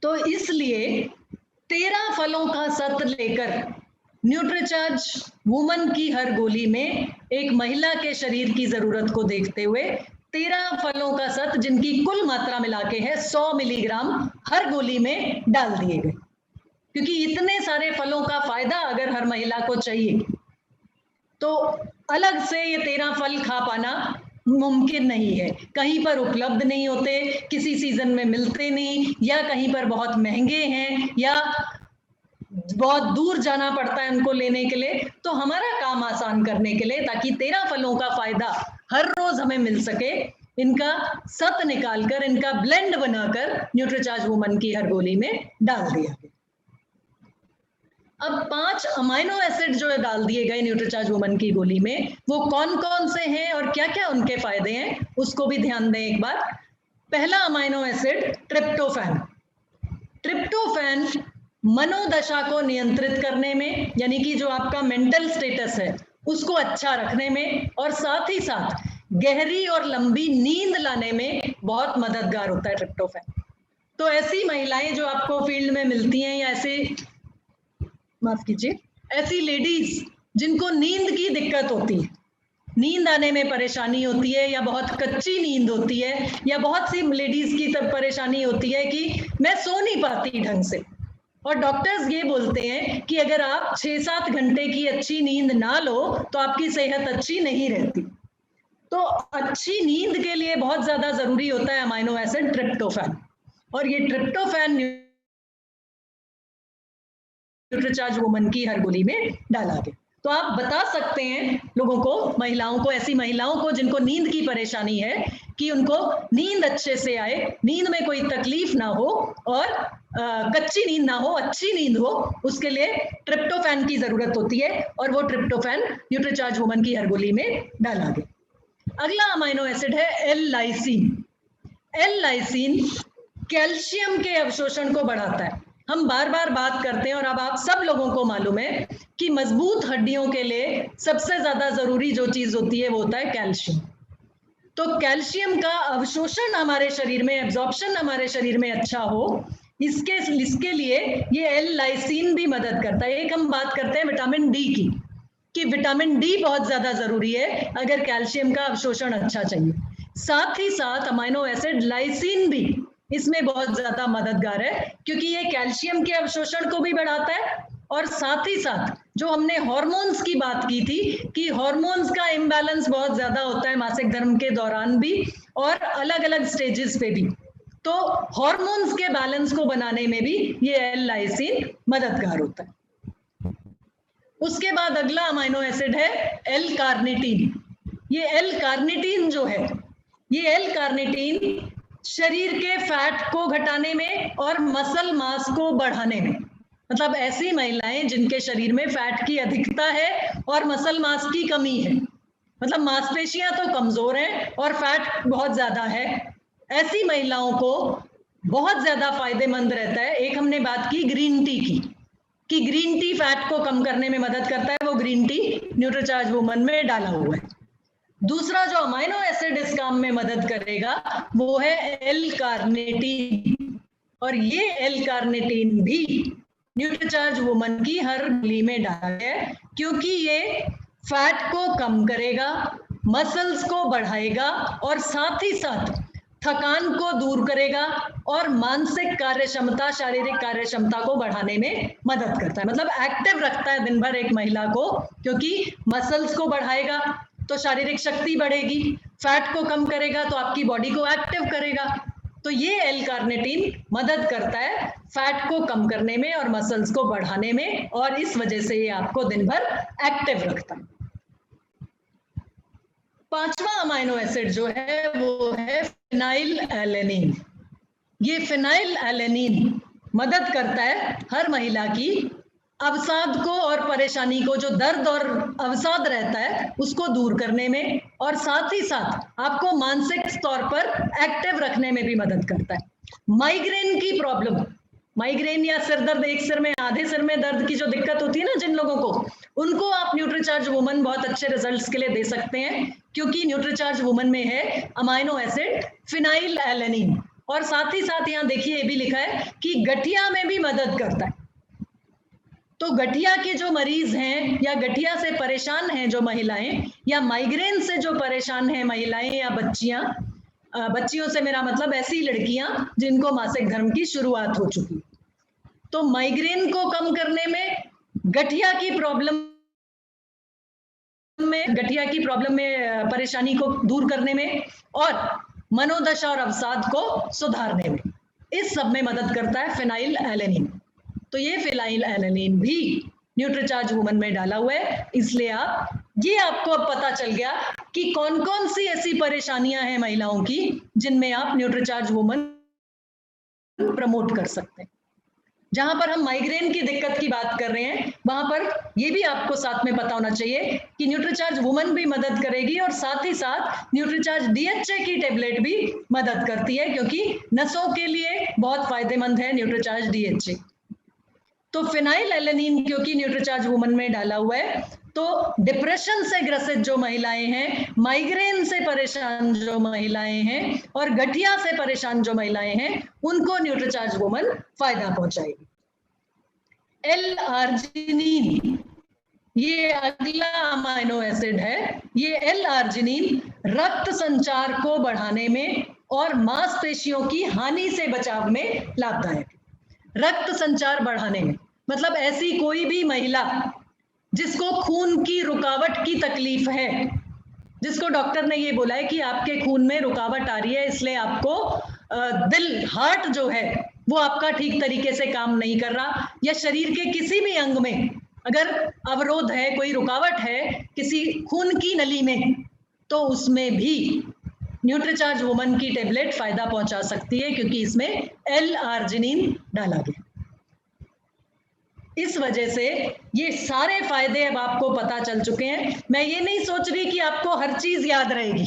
तो इसलिए 13 फलों का सत्र लेकर न्यूट्रीचार्ज वुमन की हर गोली में एक महिला के शरीर की जरूरत को देखते हुए 13 फलों का सत्र, जिनकी कुल मात्रा मिला के है 100 मिलीग्राम, हर गोली में डाल दिए गए। क्योंकि इतने सारे फलों का फायदा अगर हर महिला को चाहिए तो अलग से ये 13 फल खा पाना मुमकिन नहीं है, कहीं पर उपलब्ध नहीं होते, किसी सीजन में मिलते नहीं, या कहीं पर बहुत महंगे हैं या बहुत दूर जाना पड़ता है उनको लेने के लिए। तो हमारा काम आसान करने के लिए, ताकि 13 फलों का फायदा हर रोज हमें मिल सके, इनका सत निकालकर, इनका ब्लेंड बनाकर न्यूट्रीचार्ज वुमन की हर गोली में डाल दिया गया। अब 5 अमाइनो एसिड जो डाल दिए गए न्यूट्रीचार्ज वुमन की गोली में, वो कौन कौन से हैं और क्या क्या उनके फायदे हैं, उसको भी ध्यान दें एक बार। पहला अमाइनो एसिड ट्रिप्टोफैन। ट्रिप्टोफैन मनोदशा को नियंत्रित करने में, यानी कि जो आपका मेंटल स्टेटस है उसको अच्छा रखने में, और साथ ही साथ गहरी और लंबी नींद लाने में बहुत मददगार होता है ट्रिप्टोफैन। तो ऐसी महिलाएं जो आपको फील्ड में मिलती हैं, या ऐसी लेडीज जिनको नींद की दिक्कत होती है, नींद आने में परेशानी होती है या बहुत कच्ची नींद होती है, या बहुत सी लेडीज की तब परेशानी होती है कि मैं सो नहीं पाती ढंग से, और डॉक्टर्स ये बोलते हैं कि अगर आप 6-7 घंटे की अच्छी नींद ना लो तो आपकी सेहत अच्छी नहीं रहती। तो अच्छी नींद के लिए बहुत ज्यादा जरूरी होता है अमाइनो एसिड ट्रिप्टोफैन, और ये ट्रिप्टोफैन न्यूट्रीचार्ज वुमन की हर गोली में डाला गया। तो आप बता सकते हैं लोगों को, महिलाओं को, ऐसी महिलाओं को जिनको नींद की परेशानी है, कि उनको नींद अच्छे से आए, नींद में कोई तकलीफ ना हो और कच्ची नींद ना हो, अच्छी नींद हो, उसके लिए ट्रिप्टोफैन की जरूरत होती है और वो ट्रिप्टोफैन न्यूट्रीचार्ज वुमन की हर गोली में डाला गया। अगला अमाइनो एसिड है L lysine. L lysine calcium के अवशोषण को बढ़ाता है। हम बार बार बात करते हैं और अब आप सब लोगों को मालूम है कि मजबूत हड्डियों के लिए सबसे ज्यादा जरूरी जो चीज होती है वो होता है कैल्शियम। तो कैल्शियम का अवशोषण हमारे शरीर में, एब्जॉर्प्शन हमारे शरीर में अच्छा हो, इसके लिए ये एल लाइसिन भी मदद करता है। एक हम बात करते हैं विटामिन डी की, कि विटामिन डी बहुत ज्यादा जरूरी है अगर कैल्शियम का अवशोषण अच्छा चाहिए। साथ ही साथ अमाइनो एसिड लाइसिन भी इसमें बहुत ज्यादा मददगार है, क्योंकि ये कैल्शियम के अवशोषण को भी बढ़ाता है और साथ ही साथ जो हमने हार्मोन्स की बात की थी कि हार्मोन्स का इम्बैलेंस बहुत ज्यादा होता है मासिक धर्म के दौरान भी और अलग अलग स्टेजेस पे भी, तो हार्मोन्स के बैलेंस को बनाने में भी ये एल लाइसिन मददगार होता है। उसके बाद अगला अमाइनो एसिड है एल कार्निटीन। ये एल कार्निटीन जो है, ये एल कार्निटीन शरीर के फैट को घटाने में और मसल मास को बढ़ाने में, मतलब ऐसी महिलाएं जिनके शरीर में फैट की अधिकता है और मसल मास की कमी है, मतलब मांसपेशियां तो कमजोर हैं और फैट बहुत ज्यादा है, ऐसी महिलाओं को बहुत ज्यादा फायदेमंद रहता है। एक हमने बात की ग्रीन टी की, कि ग्रीन टी फैट को कम करने में मदद करता है, वो ग्रीन टी न्यूट्रीचार्ज वुमन में डाला हुआ है। दूसरा जो अमाइनो एसिड इस काम में मदद करेगा वो है एल कार्निटीन, और ये एल कार्निटीन भी न्यूट्रीचार्ज वुमन की हर गोली में डाला है, क्योंकि ये फैट को कम करेगा, मसल्स को बढ़ाएगा और साथ ही साथ थकान को दूर करेगा और मानसिक कार्य क्षमता, शारीरिक कार्य क्षमता को बढ़ाने में मदद करता है। मतलब एक्टिव रखता है दिन भर एक महिला को, क्योंकि मसल्स को बढ़ाएगा तो शारीरिक शक्ति बढ़ेगी, फैट को कम करेगा तो आपकी बॉडी को एक्टिव करेगा। तो ये एल कार्निटीन मदद करता है फैट को कम करने में और मसल्स को बढ़ाने में, और इस वजह से ये आपको दिन भर एक्टिव रखता है। पांचवा अमाइनो एसिड जो है वो है फिनाइल एलेनिन। ये फिनाइल एलेनिन मदद करता है हर महिला की अवसाद को और परेशानी को, जो दर्द और अवसाद रहता है उसको दूर करने में, और साथ ही साथ आपको मानसिक तौर पर एक्टिव रखने में भी मदद करता है। माइग्रेन की प्रॉब्लम, माइग्रेन या सिर दर्द, एक सिर में आधे सिर में दर्द की जो दिक्कत होती है ना जिन लोगों को, उनको आप न्यूट्रीचार्ज वुमन बहुत अच्छे रिजल्ट्स के लिए दे सकते हैं, क्योंकि न्यूट्रीचार्ज वुमन में है अमाइनो एसिड फिनाइल एलेनिन। और साथ ही साथ यहाँ देखिए ये भी लिखा है कि गठिया में भी मदद करता है। तो गठिया के जो मरीज हैं या गठिया से परेशान हैं जो महिलाएं, या माइग्रेन से जो परेशान हैं महिलाएं या बच्चियां, बच्चियों से मेरा मतलब ऐसी लड़कियां जिनको मासिक धर्म की शुरुआत हो चुकी, तो माइग्रेन को कम करने में, गठिया की प्रॉब्लम में परेशानी को दूर करने में, और मनोदशा और अवसाद को सुधारने में, इस सब में मदद करता है फिनाइल एलेनिन। तो ये फिनाइल एलेनिन भी न्यूट्रीचार्ज वुमन में डाला हुआ है, इसलिए आपको अब पता चल गया कि कौन कौन सी ऐसी परेशानियां हैं महिलाओं की जिनमें आप न्यूट्रीचार्ज वुमन प्रमोट कर सकते हैं। जहां पर हम माइग्रेन की दिक्कत की बात कर रहे हैं, वहां पर ये भी आपको साथ में पता होना चाहिए कि न्यूट्रीचार्ज वुमन भी मदद करेगी, और साथ ही साथ न्यूट्रीचार्ज डीएचए की टेबलेट भी मदद करती है, क्योंकि नसों के लिए बहुत फायदेमंद है न्यूट्रीचार्ज डीएचए। तो फिनाइल एलेनिन क्योंकि न्यूट्रीचार्ज वुमन में डाला हुआ है, तो डिप्रेशन से ग्रसित जो महिलाएं हैं, माइग्रेन से परेशान जो महिलाएं हैं और गठिया से परेशान जो महिलाएं हैं, उनको न्यूट्रीचार्ज वुमन फायदा पहुंचाएगी। एल आर्जिनिन, ये अगला अमाइनो एसिड है। ये एल आर्जिनिन रक्त संचार को बढ़ाने में और मांसपेशियों की हानि से बचाव में लाभदायक है। रक्त संचार बढ़ाने में मतलब ऐसी कोई भी महिला जिसको खून की रुकावट की तकलीफ है, जिसको डॉक्टर ने ये बोला है कि आपके खून में रुकावट आ रही है, इसलिए आपको दिल, हार्ट जो है वो आपका ठीक तरीके से काम नहीं कर रहा, या शरीर के किसी भी अंग में अगर अवरोध है, कोई रुकावट है किसी खून की नली में, तो उसमें भी न्यूट्रीचार्ज वुमन की टेबलेट फायदा पहुंचा सकती है, क्योंकि इसमें L-आर्जिनिन डाला गया। इस वजह से ये सारे फायदे अब आपको पता चल चुके हैं। मैं ये नहीं सोच रही कि आपको हर चीज याद रहेगी,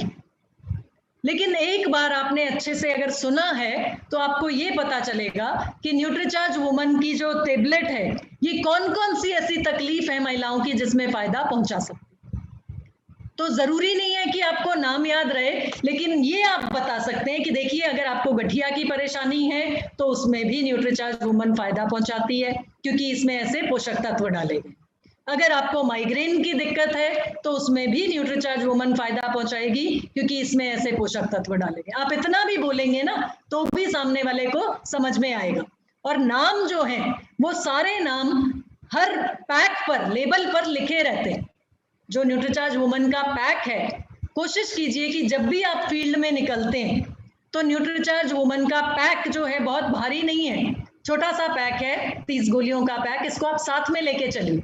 लेकिन एक बार आपने अच्छे से अगर सुना है तो आपको ये पता चलेगा कि न्यूट्रीचार्ज वुमन की जो टेबलेट है, ये कौन कौन सी ऐसी तकलीफ है महिलाओं की जिसमें फायदा पहुंचा सकती है। तो जरूरी नहीं है कि आपको नाम याद रहे, लेकिन ये आप बता सकते हैं कि देखिए, अगर आपको गठिया की परेशानी है तो उसमें भी न्यूट्रीचार्ज वुमन फायदा पहुंचाती है, क्योंकि इसमें ऐसे पोषक तत्व डाले गए। अगर आपको माइग्रेन की दिक्कत है तो उसमें भी न्यूट्रीचार्ज वुमन फायदा पहुंचाएगी, क्योंकि इसमें ऐसे पोषक तत्व डाले गए। आप इतना भी बोलेंगे ना तो भी सामने वाले को समझ में आएगा। और नाम जो है वो सारे नाम हर पैक पर, लेबल पर लिखे रहते हैं। जो न्यूट्रीचार्ज वुमन का पैक है, कोशिश कीजिए कि जब भी आप फील्ड में निकलते हैं तो न्यूट्रीचार्ज वुमन का पैक जो है बहुत भारी नहीं है, छोटा सा पैक है, 30 गोलियों का पैक, इसको आप साथ में लेके चलिए।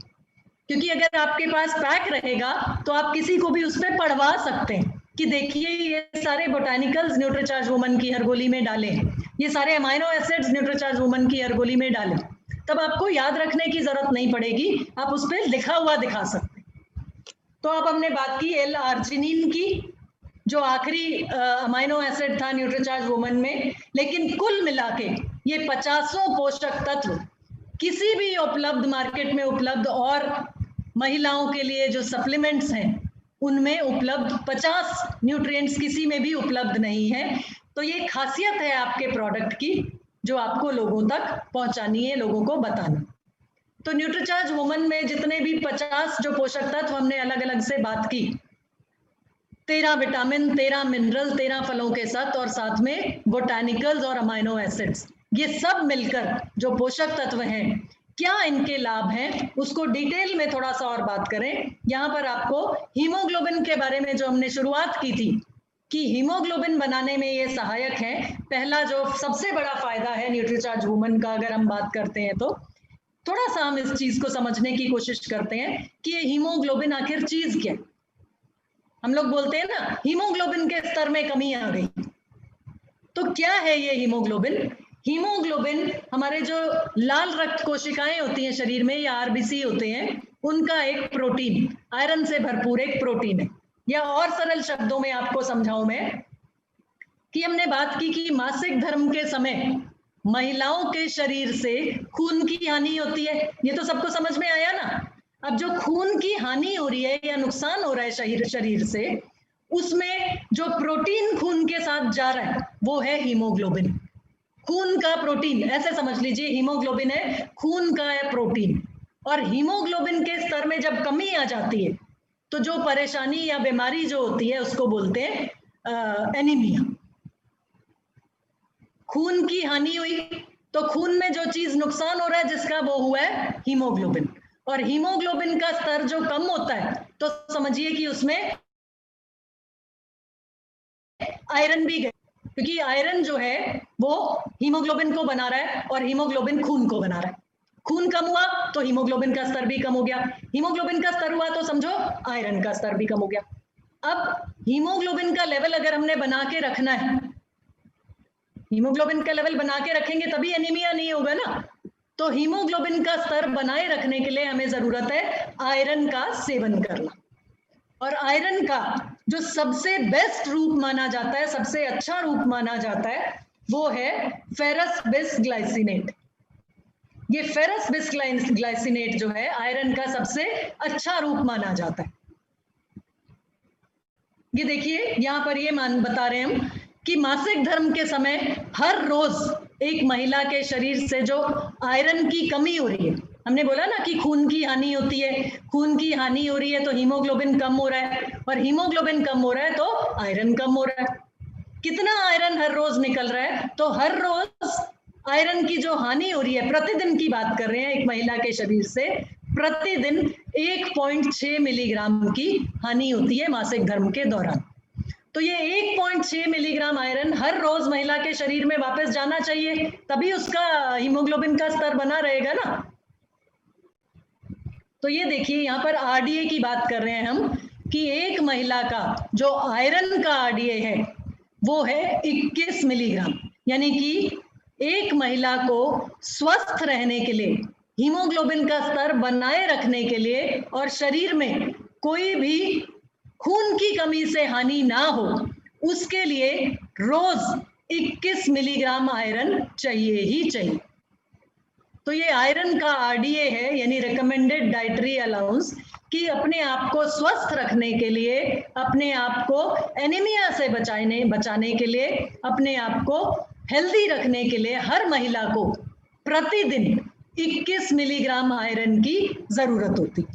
क्योंकि अगर आपके पास पैक रहेगा तो आप किसी को भी उस पर पढ़वा सकते हैं कि देखिए ये सारे बोटानिकल्स न्यूट्रीचार्ज वुमन की हर गोली में डालें, ये सारे अमाइनो एसिड्स न्यूट्रीचार्ज वुमन की हर गोली में डालें। तब आपको याद रखने की जरूरत नहीं पड़ेगी, आप उस पर लिखा हुआ दिखा सकते हैं। तो अब हमने बात की L-आर्जिनिन की, जो आखिरी अमाइनो एसिड था न्यूट्रीचार्ज वुमन में, लेकिन कुल मिला के ये 50 पोषक तत्व किसी भी उपलब्ध मार्केट में उपलब्ध और महिलाओं के लिए जो सप्लीमेंट्स हैं उनमें उपलब्ध 50 न्यूट्रिएंट्स किसी में भी उपलब्ध नहीं है। तो ये खासियत है आपके प्रोडक्ट की, जो आपको लोगों तक पहुंचानी है, लोगों को बताना। तो न्यूट्रीचार्ज वुमन में जितने भी 50 जो पोषक तत्व हमने अलग अलग से बात की, 13 विटामिन, 13 मिनरल, 13 फलों के साथ, और साथ में बोटानिकल्स और अमाइनो एसिड्स, ये सब मिलकर जो पोषक तत्व हैं, क्या इनके लाभ हैं उसको डिटेल में थोड़ा सा और बात करें। यहाँ पर आपको हीमोग्लोबिन के बारे में जो हमने शुरुआत की थी कि हीमोग्लोबिन बनाने में ये सहायक है। पहला जो सबसे बड़ा फायदा है न्यूट्रीचार्ज वुमन का, अगर हम बात करते हैं तो थोड़ा सा हम इस चीज को समझने की कोशिश करते हैं कि ये हीमोग्लोबिन आखिर चीज क्या है। हम लोग बोलते हैं ना हीमोग्लोबिन के स्तर में कमी आ गई, तो क्या है ये हीमोग्लोबिन? हीमोग्लोबिन हमारे जो लाल रक्त कोशिकाएं होती हैं शरीर में, या आरबीसी होते हैं, उनका एक प्रोटीन, आयरन से भरपूर एक प्रोटीन है। या और सरल शब्दों में आपको समझाऊं मैं कि हमने बात की कि मासिक धर्म के समय महिलाओं के शरीर से खून की हानि होती है, ये तो सबको समझ में आया ना। अब जो खून की हानि हो रही है या नुकसान हो रहा है शरीर से, उसमें जो प्रोटीन खून के साथ जा रहा है वो है हीमोग्लोबिन। खून का प्रोटीन, ऐसे समझ लीजिए हीमोग्लोबिन है खून का है प्रोटीन। और हीमोग्लोबिन के स्तर में जब कमी आ जाती है तो जो परेशानी या बीमारी जो होती है उसको बोलते हैं एनीमिया। खून की हानि हुई तो खून में जो चीज नुकसान हो रहा है जिसका, वो हुआ है हीमोग्लोबिन। और हीमोग्लोबिन का स्तर जो कम होता है तो समझिए कि उसमें आयरन भी गया, क्योंकि आयरन जो है वो हीमोग्लोबिन को बना रहा है और हीमोग्लोबिन खून को बना रहा है। खून कम हुआ तो हीमोग्लोबिन का स्तर भी कम हो गया, हीमोग्लोबिन का स्तर हुआ तो समझो आयरन का स्तर भी कम हो गया। अब हीमोग्लोबिन का लेवल अगर हमने बना के रखना है, हीमोग्लोबिन का लेवल बना के रखेंगे तभी एनीमिया नहीं होगा ना। तो हीमोग्लोबिन का स्तर बनाए रखने के लिए हमें जरूरत है आयरन का सेवन करना। और आयरन का जो सबसे बेस्ट रूप माना जाता है, सबसे अच्छा रूप माना जाता है, वो है फेरस बिसग्लाइसिनेट। ये फेरस बिसग्लाइसिनेट जो है आयरन का सबसे अच्छा रूप माना जाता है। ये देखिए यहाँ पर ये बता रहे हैं हम कि मासिक धर्म के समय हर रोज एक महिला के शरीर से जो आयरन की कमी हो रही है, हमने बोला ना कि खून की हानि होती है, खून की हानि हो रही है तो हीमोग्लोबिन कम हो रहा है, और हीमोग्लोबिन कम हो रहा है तो आयरन कम हो रहा है। कितना आयरन हर रोज निकल रहा है? तो हर रोज आयरन की जो हानि हो रही है, प्रतिदिन की बात कर रहे हैं, एक महिला के शरीर से प्रतिदिन 1.6 मिलीग्राम की हानि होती है मासिक धर्म के दौरान। तो ये 1.6 मिलीग्राम आयरन हर रोज महिला के शरीर में वापस जाना चाहिए, तभी उसका हीमोग्लोबिन का स्तर बना रहेगा ना। तो ये देखिए यहाँ पर आरडीए की बात कर रहे हैं हम कि एक महिला का जो आयरन का आरडीए है वो है 21 मिलीग्राम। यानी कि एक महिला को स्वस्थ रहने के लिए, हीमोग्लोबिन का स्तर बनाए रखने के लिए और शरीर में कोई भी खून की कमी से हानि ना हो, उसके लिए रोज 21 मिलीग्राम आयरन चाहिए ही चाहिए। तो ये आयरन का आरडीए है, यानी रिकमेंडेड डाइटरी अलाउंस, कि अपने आप को स्वस्थ रखने के लिए, अपने आप को एनीमिया से बचाने के लिए, अपने आप को हेल्दी रखने के लिए हर महिला को प्रतिदिन 21 मिलीग्राम आयरन की जरूरत होती।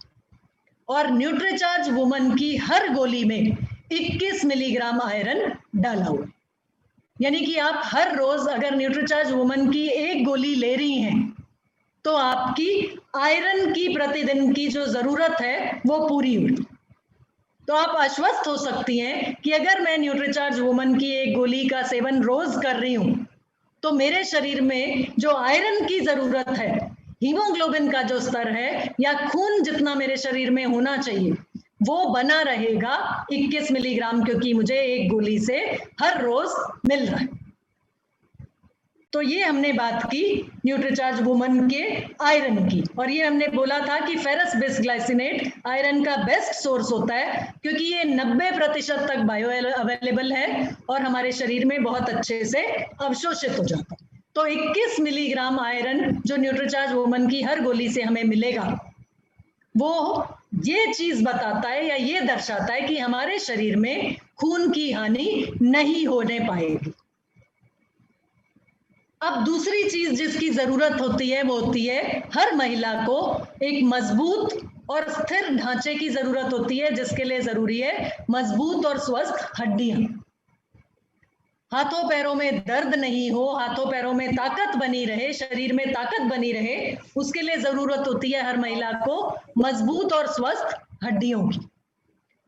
और न्यूट्रीचार्ज वुमन की हर गोली में 21 मिलीग्राम आयरन डाला हुआ। यानी कि आप हर रोज अगर न्यूट्रीचार्ज वुमन की एक गोली ले रही हैं तो आपकी आयरन की प्रतिदिन की जो जरूरत है वो पूरी हुई। तो आप आश्वस्त हो सकती हैं कि अगर मैं न्यूट्रीचार्ज वुमन की एक गोली का सेवन रोज कर रही हूं तो मेरे शरीर में जो आयरन की जरूरत है, हीमोग्लोबिन का जो स्तर है या खून जितना मेरे शरीर में होना चाहिए, वो बना रहेगा 21 मिलीग्राम, क्योंकि मुझे एक गोली से हर रोज मिल रहा है। तो ये हमने बात की न्यूट्रीचार्ज वुमन के आयरन की। और ये हमने बोला था कि फेरस बिसग्लाइसिनेट आयरन का बेस्ट सोर्स होता है, क्योंकि ये 90% तक बायो अवेलेबल है और हमारे शरीर में बहुत अच्छे से अवशोषित हो जाता है। तो 21 मिलीग्राम आयरन जो न्यूट्रीचार्ज वुमन की हर गोली से हमें मिलेगा, वो ये चीज बताता है या ये दर्शाता है कि हमारे शरीर में खून की हानि नहीं होने पाएगी। अब दूसरी चीज जिसकी जरूरत होती है वो होती है हर महिला को एक मजबूत और स्थिर ढांचे की जरूरत होती है, जिसके लिए जरूरी है मजबूत और स्वस्थ हड्डियां। हाथों पैरों में दर्द नहीं हो, हाथों पैरों में ताकत बनी रहे, शरीर में ताकत बनी रहे, उसके लिए जरूरत होती है हर महिला को मजबूत और स्वस्थ हड्डियों की।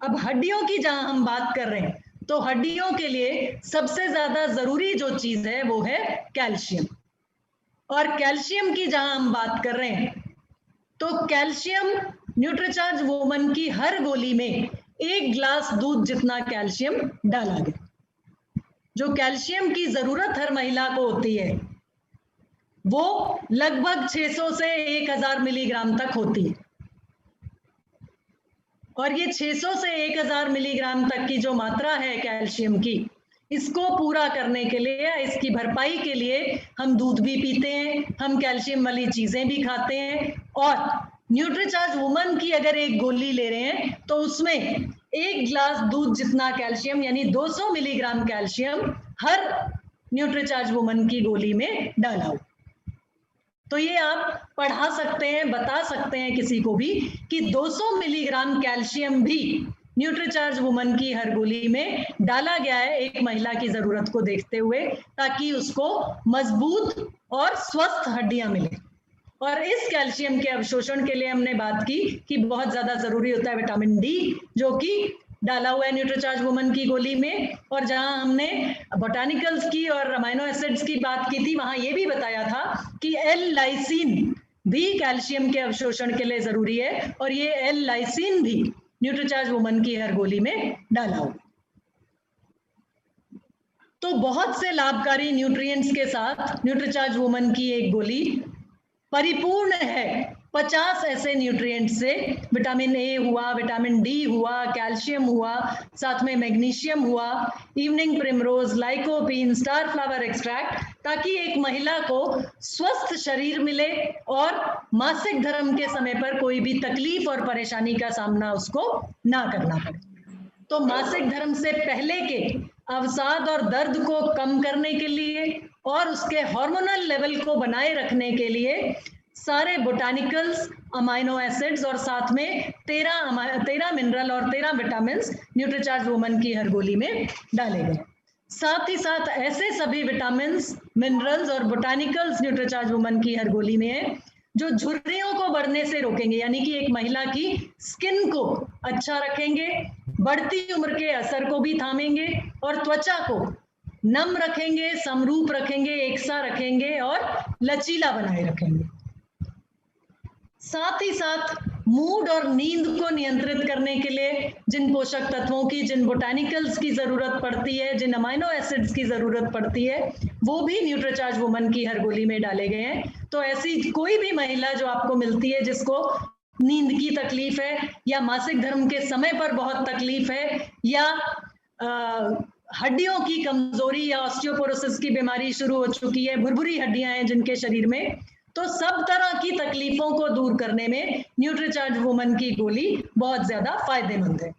अब हड्डियों की जहां हम बात कर रहे हैं तो हड्डियों के लिए सबसे ज्यादा जरूरी जो चीज है वो है कैल्शियम। और कैल्शियम की जहां हम बात कर रहे हैं तो कैल्शियम न्यूट्रीचार्ज वुमन की हर गोली में 1 ग्लास दूध जितना कैल्शियम डाला गया। जो कैल्शियम की जरूरत हर महिला को होती है वो लगभग 600 से 1000 मिलीग्राम तक होती है। और ये 600 से 1000 मिलीग्राम तक की जो मात्रा है कैल्शियम की, इसको पूरा करने के लिए, इसकी भरपाई के लिए हम दूध भी पीते हैं, हम कैल्शियम वाली चीजें भी खाते हैं। और न्यूट्रीचार्ज वुमन की अगर एक गोली ले रहे हैं तो उसमें 1 ग्लास दूध जितना कैल्शियम यानी 200 मिलीग्राम कैल्शियम हर न्यूट्रीचार्ज वुमन की गोली में डाला हो। तो ये आप पढ़ा सकते हैं, बता सकते हैं किसी को भी कि 200 मिलीग्राम कैल्शियम भी न्यूट्रीचार्ज वुमन की हर गोली में डाला गया है एक महिला की जरूरत को देखते हुए, ताकि उसको मजबूत और स्वस्थ हड्डियां मिले। और इस कैल्शियम के अवशोषण के लिए हमने बात की कि बहुत ज्यादा जरूरी होता है विटामिन डी, जो कि डाला हुआ है न्यूट्रीचार्ज वुमन की गोली में। और जहां हमने बोटानिकल्स की और अमाइनो एसिड्स की बात की थी, वहां ये भी बताया था कि एल लाइसिन भी कैल्शियम के अवशोषण के लिए जरूरी है, और ये एल लाइसिन भी न्यूट्रीचार्ज वुमन की हर गोली में डाला हुआ। तो बहुत से लाभकारी न्यूट्रिएंट्स के साथ न्यूट्रीचार्ज वुमन की एक गोली परिपूर्ण है। 50 ऐसे न्यूट्रिएंट से, विटामिन ए हुआ, विटामिन डी हुआ, कैल्शियम हुआ, साथ में मैग्नीशियम हुआ, evening primrose, lycopene, star flower extract, ताकि एक महिला को स्वस्थ शरीर मिले और मासिक धर्म के समय पर कोई भी तकलीफ और परेशानी का सामना उसको ना करना पड़े। तो मासिक धर्म से पहले के अवसाद और दर्द को कम करने के लिए और उसके हार्मोनल लेवल को बनाए रखने के लिए सारे बोटानिकल्स, अमाइनो एसिड्स और साथ में 13 मिनरल और 13 विटामिन न्यूट्रीचार्ज वुमन की हर गोली में डाले गए। साथ ही साथ ऐसे सभी विटामिन, मिनरल्स और बोटानिकल्स न्यूट्रीचार्ज वुमन की हर गोली में है जो झुर्रियों को बढ़ने से रोकेंगे, यानी कि एक महिला की स्किन को अच्छा रखेंगे, बढ़ती उम्र के असर को भी थामेंगे और त्वचा को नम रखेंगे, समरूप रखेंगे, एकसा रखेंगे और लचीला बनाए रखेंगे। साथ ही साथ मूड और नींद को नियंत्रित करने के लिए जिन पोषक तत्वों की, जिन बोटानिकल्स की जरूरत पड़ती है, जिन अमाइनो एसिड्स की जरूरत पड़ती है, वो भी न्यूट्रीचार्ज वुमन की हर गोली में डाले गए हैं। तो ऐसी कोई भी महिला जो आपको मिलती है जिसको नींद की तकलीफ है, या मासिक धर्म के समय पर बहुत तकलीफ है, या हड्डियों की कमजोरी या ऑस्टियोपोरोसिस की बीमारी शुरू हो चुकी है, भुरभुरी हड्डियां हैं जिनके शरीर में, तो सब तरह की तकलीफों को दूर करने में न्यूट्रीचार्ज वुमन की गोली बहुत ज्यादा फायदेमंद है।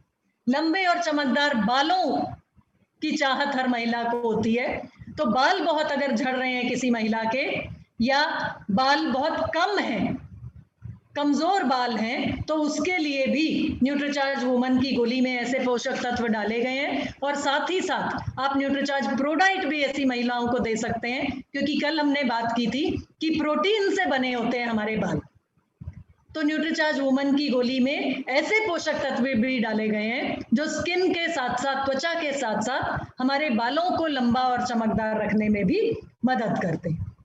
लंबे और चमकदार बालों की चाहत हर महिला को होती है, तो बाल बहुत अगर झड़ रहे हैं किसी महिला के, या बाल बहुत कम हैं, कमजोर बाल हैं, तो उसके लिए भी न्यूट्रीचार्ज वुमन की गोली में ऐसे पोषक तत्व डाले गए हैं। और साथ ही साथ आप न्यूट्रीचार्ज प्रोडाइट भी ऐसी महिलाओं को दे सकते हैं, क्योंकि कल हमने बात की थी कि प्रोटीन से बने होते हैं हमारे बाल। तो न्यूट्रीचार्ज वुमन की गोली में ऐसे पोषक तत्व भी डाले गए हैं जो स्किन के साथ साथ, त्वचा के साथ साथ हमारे बालों को लंबा और चमकदार रखने में भी मदद करते हैं।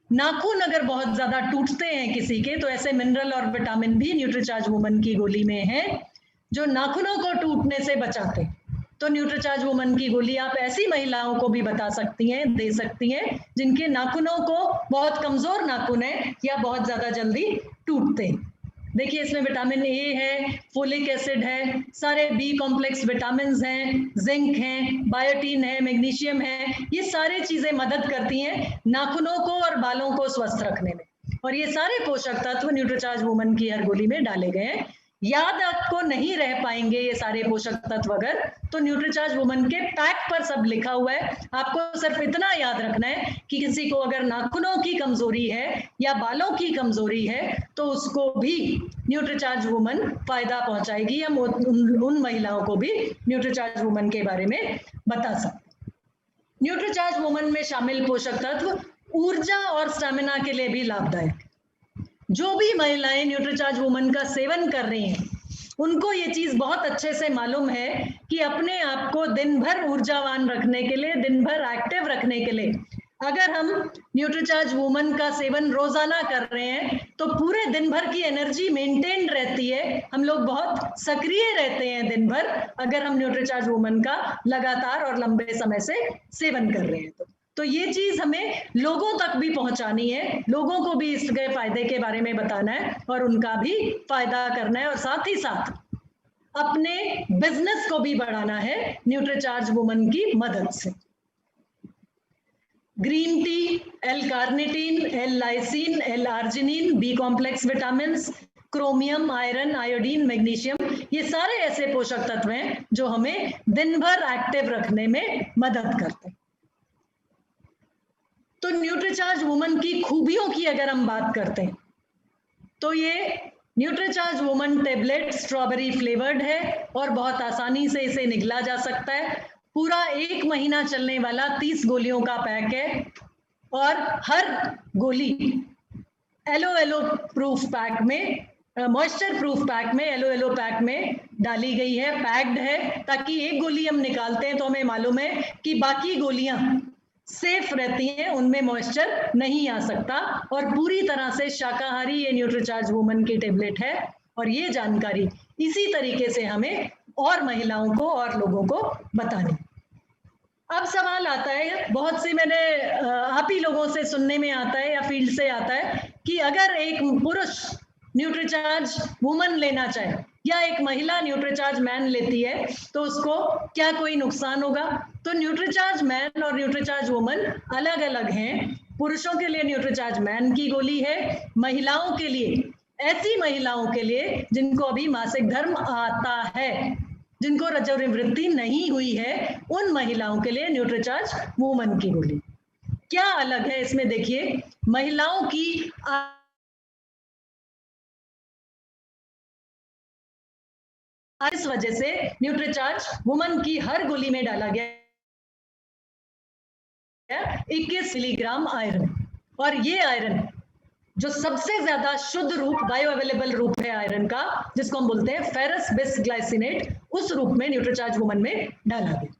नाखून अगर बहुत ज्यादा टूटते हैं किसी के, तो ऐसे मिनरल और विटामिन भी न्यूट्रीचार्ज वुमन की गोली में है जो नाखूनों को टूटने से बचाते हैं। तो न्यूट्रीचार्ज वुमन की गोली आप ऐसी महिलाओं को भी बता सकती हैं, दे सकती हैं, जिनके नाखूनों को, बहुत कमजोर नाखून है या बहुत ज्यादा जल्दी टूटते हैं। देखिए इसमें विटामिन ए है, फोलिक एसिड है, सारे बी कॉम्प्लेक्स विटामिन हैं, जिंक है, बायोटीन है, मैग्नीशियम है, ये सारी चीजें मदद करती हैं नाखूनों को और बालों को स्वस्थ रखने में। और ये सारे पोषक तत्व न्यूट्रीचार्ज वुमन की हर गोली में डाले गए हैं। याद आपको नहीं रह पाएंगे ये सारे पोषक तत्व अगर, तो न्यूट्रीचार्ज वुमन के पैक पर सब लिखा हुआ है। आपको सिर्फ इतना याद रखना है कि किसी को अगर नाखूनों की कमजोरी है या बालों की कमजोरी है, तो उसको भी न्यूट्रीचार्ज वुमन फायदा पहुंचाएगी। हम उन महिलाओं को भी न्यूट्रीचार्ज वुमन के बारे में बता सकते हैं। न्यूट्रीचार्ज वुमन में शामिल पोषक तत्व ऊर्जा और स्टेमिना के लिए भी लाभदायक। जो भी महिलाएं न्यूट्रीचार्ज वुमन का सेवन कर रही हैं, उनको ये चीज बहुत अच्छे से मालूम है कि अपने आप को दिन भर ऊर्जावान रखने के लिए, दिन भर एक्टिव रखने के लिए, अगर हम न्यूट्रीचार्ज वुमन का सेवन रोजाना कर रहे हैं, तो पूरे दिन भर की एनर्जी मेंटेन रहती है। हम लोग बहुत सक्रिय रहते हैं दिन भर, अगर हम न्यूट्रीचार्ज वुमन का लगातार और लंबे समय से सेवन कर रहे हैं। तो ये चीज हमें लोगों तक भी पहुंचानी है, लोगों को भी इसके फायदे के बारे में बताना है और उनका भी फायदा करना है, और साथ ही साथ अपने बिजनेस को भी बढ़ाना है न्यूट्रीचार्ज वुमन की मदद से। Green tea, L carnitine, L lysine, L arginine, B complex vitamin, chromium, iron, iodine, magnesium, ये सारे ऐसे पोषक तत्व हैं जो हमें दिन भर एक्टिव रखने में मदद करते हैं। तो न्यूट्रीचार्ज वुमन की खूबियों की अगर हम बात करते हैं, तो ये Nutricharge woman tablet strawberry flavoured है और बहुत आसानी से इसे निगला जा सकता है। पूरा 1 महीना चलने वाला 30 गोलियों का पैक है, और हर गोली एलो प्रूफ पैक में, मॉइस्चर प्रूफ पैक में, एलो पैक में डाली गई है, पैक्ड है, ताकि एक गोली हम निकालते हैं तो हमें मालूम है कि बाकी गोलियां सेफ रहती हैं, उनमें मॉइस्चर नहीं आ सकता। और पूरी तरह से शाकाहारी ये न्यूट्रीचार्ज वुमन की टेबलेट है, और ये जानकारी इसी तरीके से हमें और महिलाओं को और लोगों को बतानी। अब सवाल आता है, बहुत सी मैंने आप ही लोगों से सुनने में आता है या फील्ड से आता है कि अगर एक पुरुष न्यूट्रीचार्ज वुमन लेना चाहे या एक महिला न्यूट्रीचार्ज मैन लेती है, तो उसको क्या कोई नुकसान होगा? तो न्यूट्रीचार्ज मैन और न्यूट्रीचार्ज वुमन अलग अलग हैं। पुरुषों के लिए न्यूट्रीचार्ज मैन की गोली है, महिलाओं के लिए, ऐसी महिलाओं के लिए जिनको अभी मासिक धर्म आता है, जिनको रजोनिवृत्ति नहीं हुई है, उन महिलाओं के लिए न्यूट्रीचार्ज वुमन की गोली। क्या अलग है इसमें? देखिए, महिलाओं की इस वजह से न्यूट्रीचार्ज वुमन की हर गोली में डाला गया 21 मिलीग्राम आयरन, और ये आयरन जो सबसे ज्यादा शुद्ध रूप, बायो अवेलेबल रूप है आयरन का, जिसको हम बोलते हैं फेरस बिस ग्लाइसिनेट, उस रूप में न्यूट्रीचार्ज वुमन में डाला गया।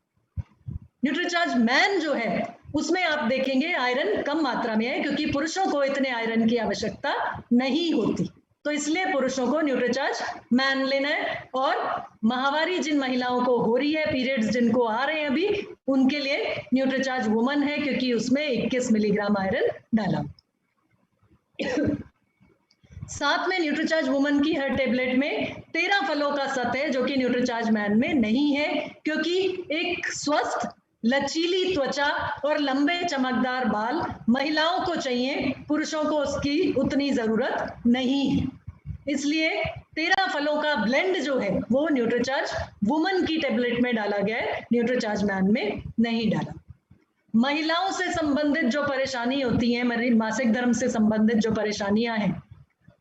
न्यूट्रीचार्ज मैन जो है उसमें आप देखेंगे आयरन कम मात्रा में है, क्योंकि पुरुषों को इतने आयरन की आवश्यकता नहीं होती। तो तो इसलिए पुरुषों को न्यूट्रीचार्ज मैन लेना है, और माहवारी जिन महिलाओं को हो रही है, पीरियड्स जिनको आ रहे हैं अभी, उनके लिए न्यूट्रीचार्ज वुमन है, क्योंकि उसमें 21 मिलीग्राम आयरन डाला। साथ में न्यूट्रीचार्ज वुमन की हर टेबलेट में 13 फलों का सत है, जो कि न्यूट्रीचार्ज मैन में नहीं है, क्योंकि एक स्वस्थ लचीली त्वचा और लंबे चमकदार बाल महिलाओं को चाहिए, पुरुषों को उसकी उतनी जरूरत नहीं है। इसलिए 13 फलों का ब्लेंड जो है वो न्यूट्रीचार्ज वुमन की टेबलेट में डाला गया है, न्यूट्रीचार्ज मैन में नहीं डाला। महिलाओं से संबंधित जो परेशानी होती है, मासिक धर्म से संबंधित जो परेशानियां हैं,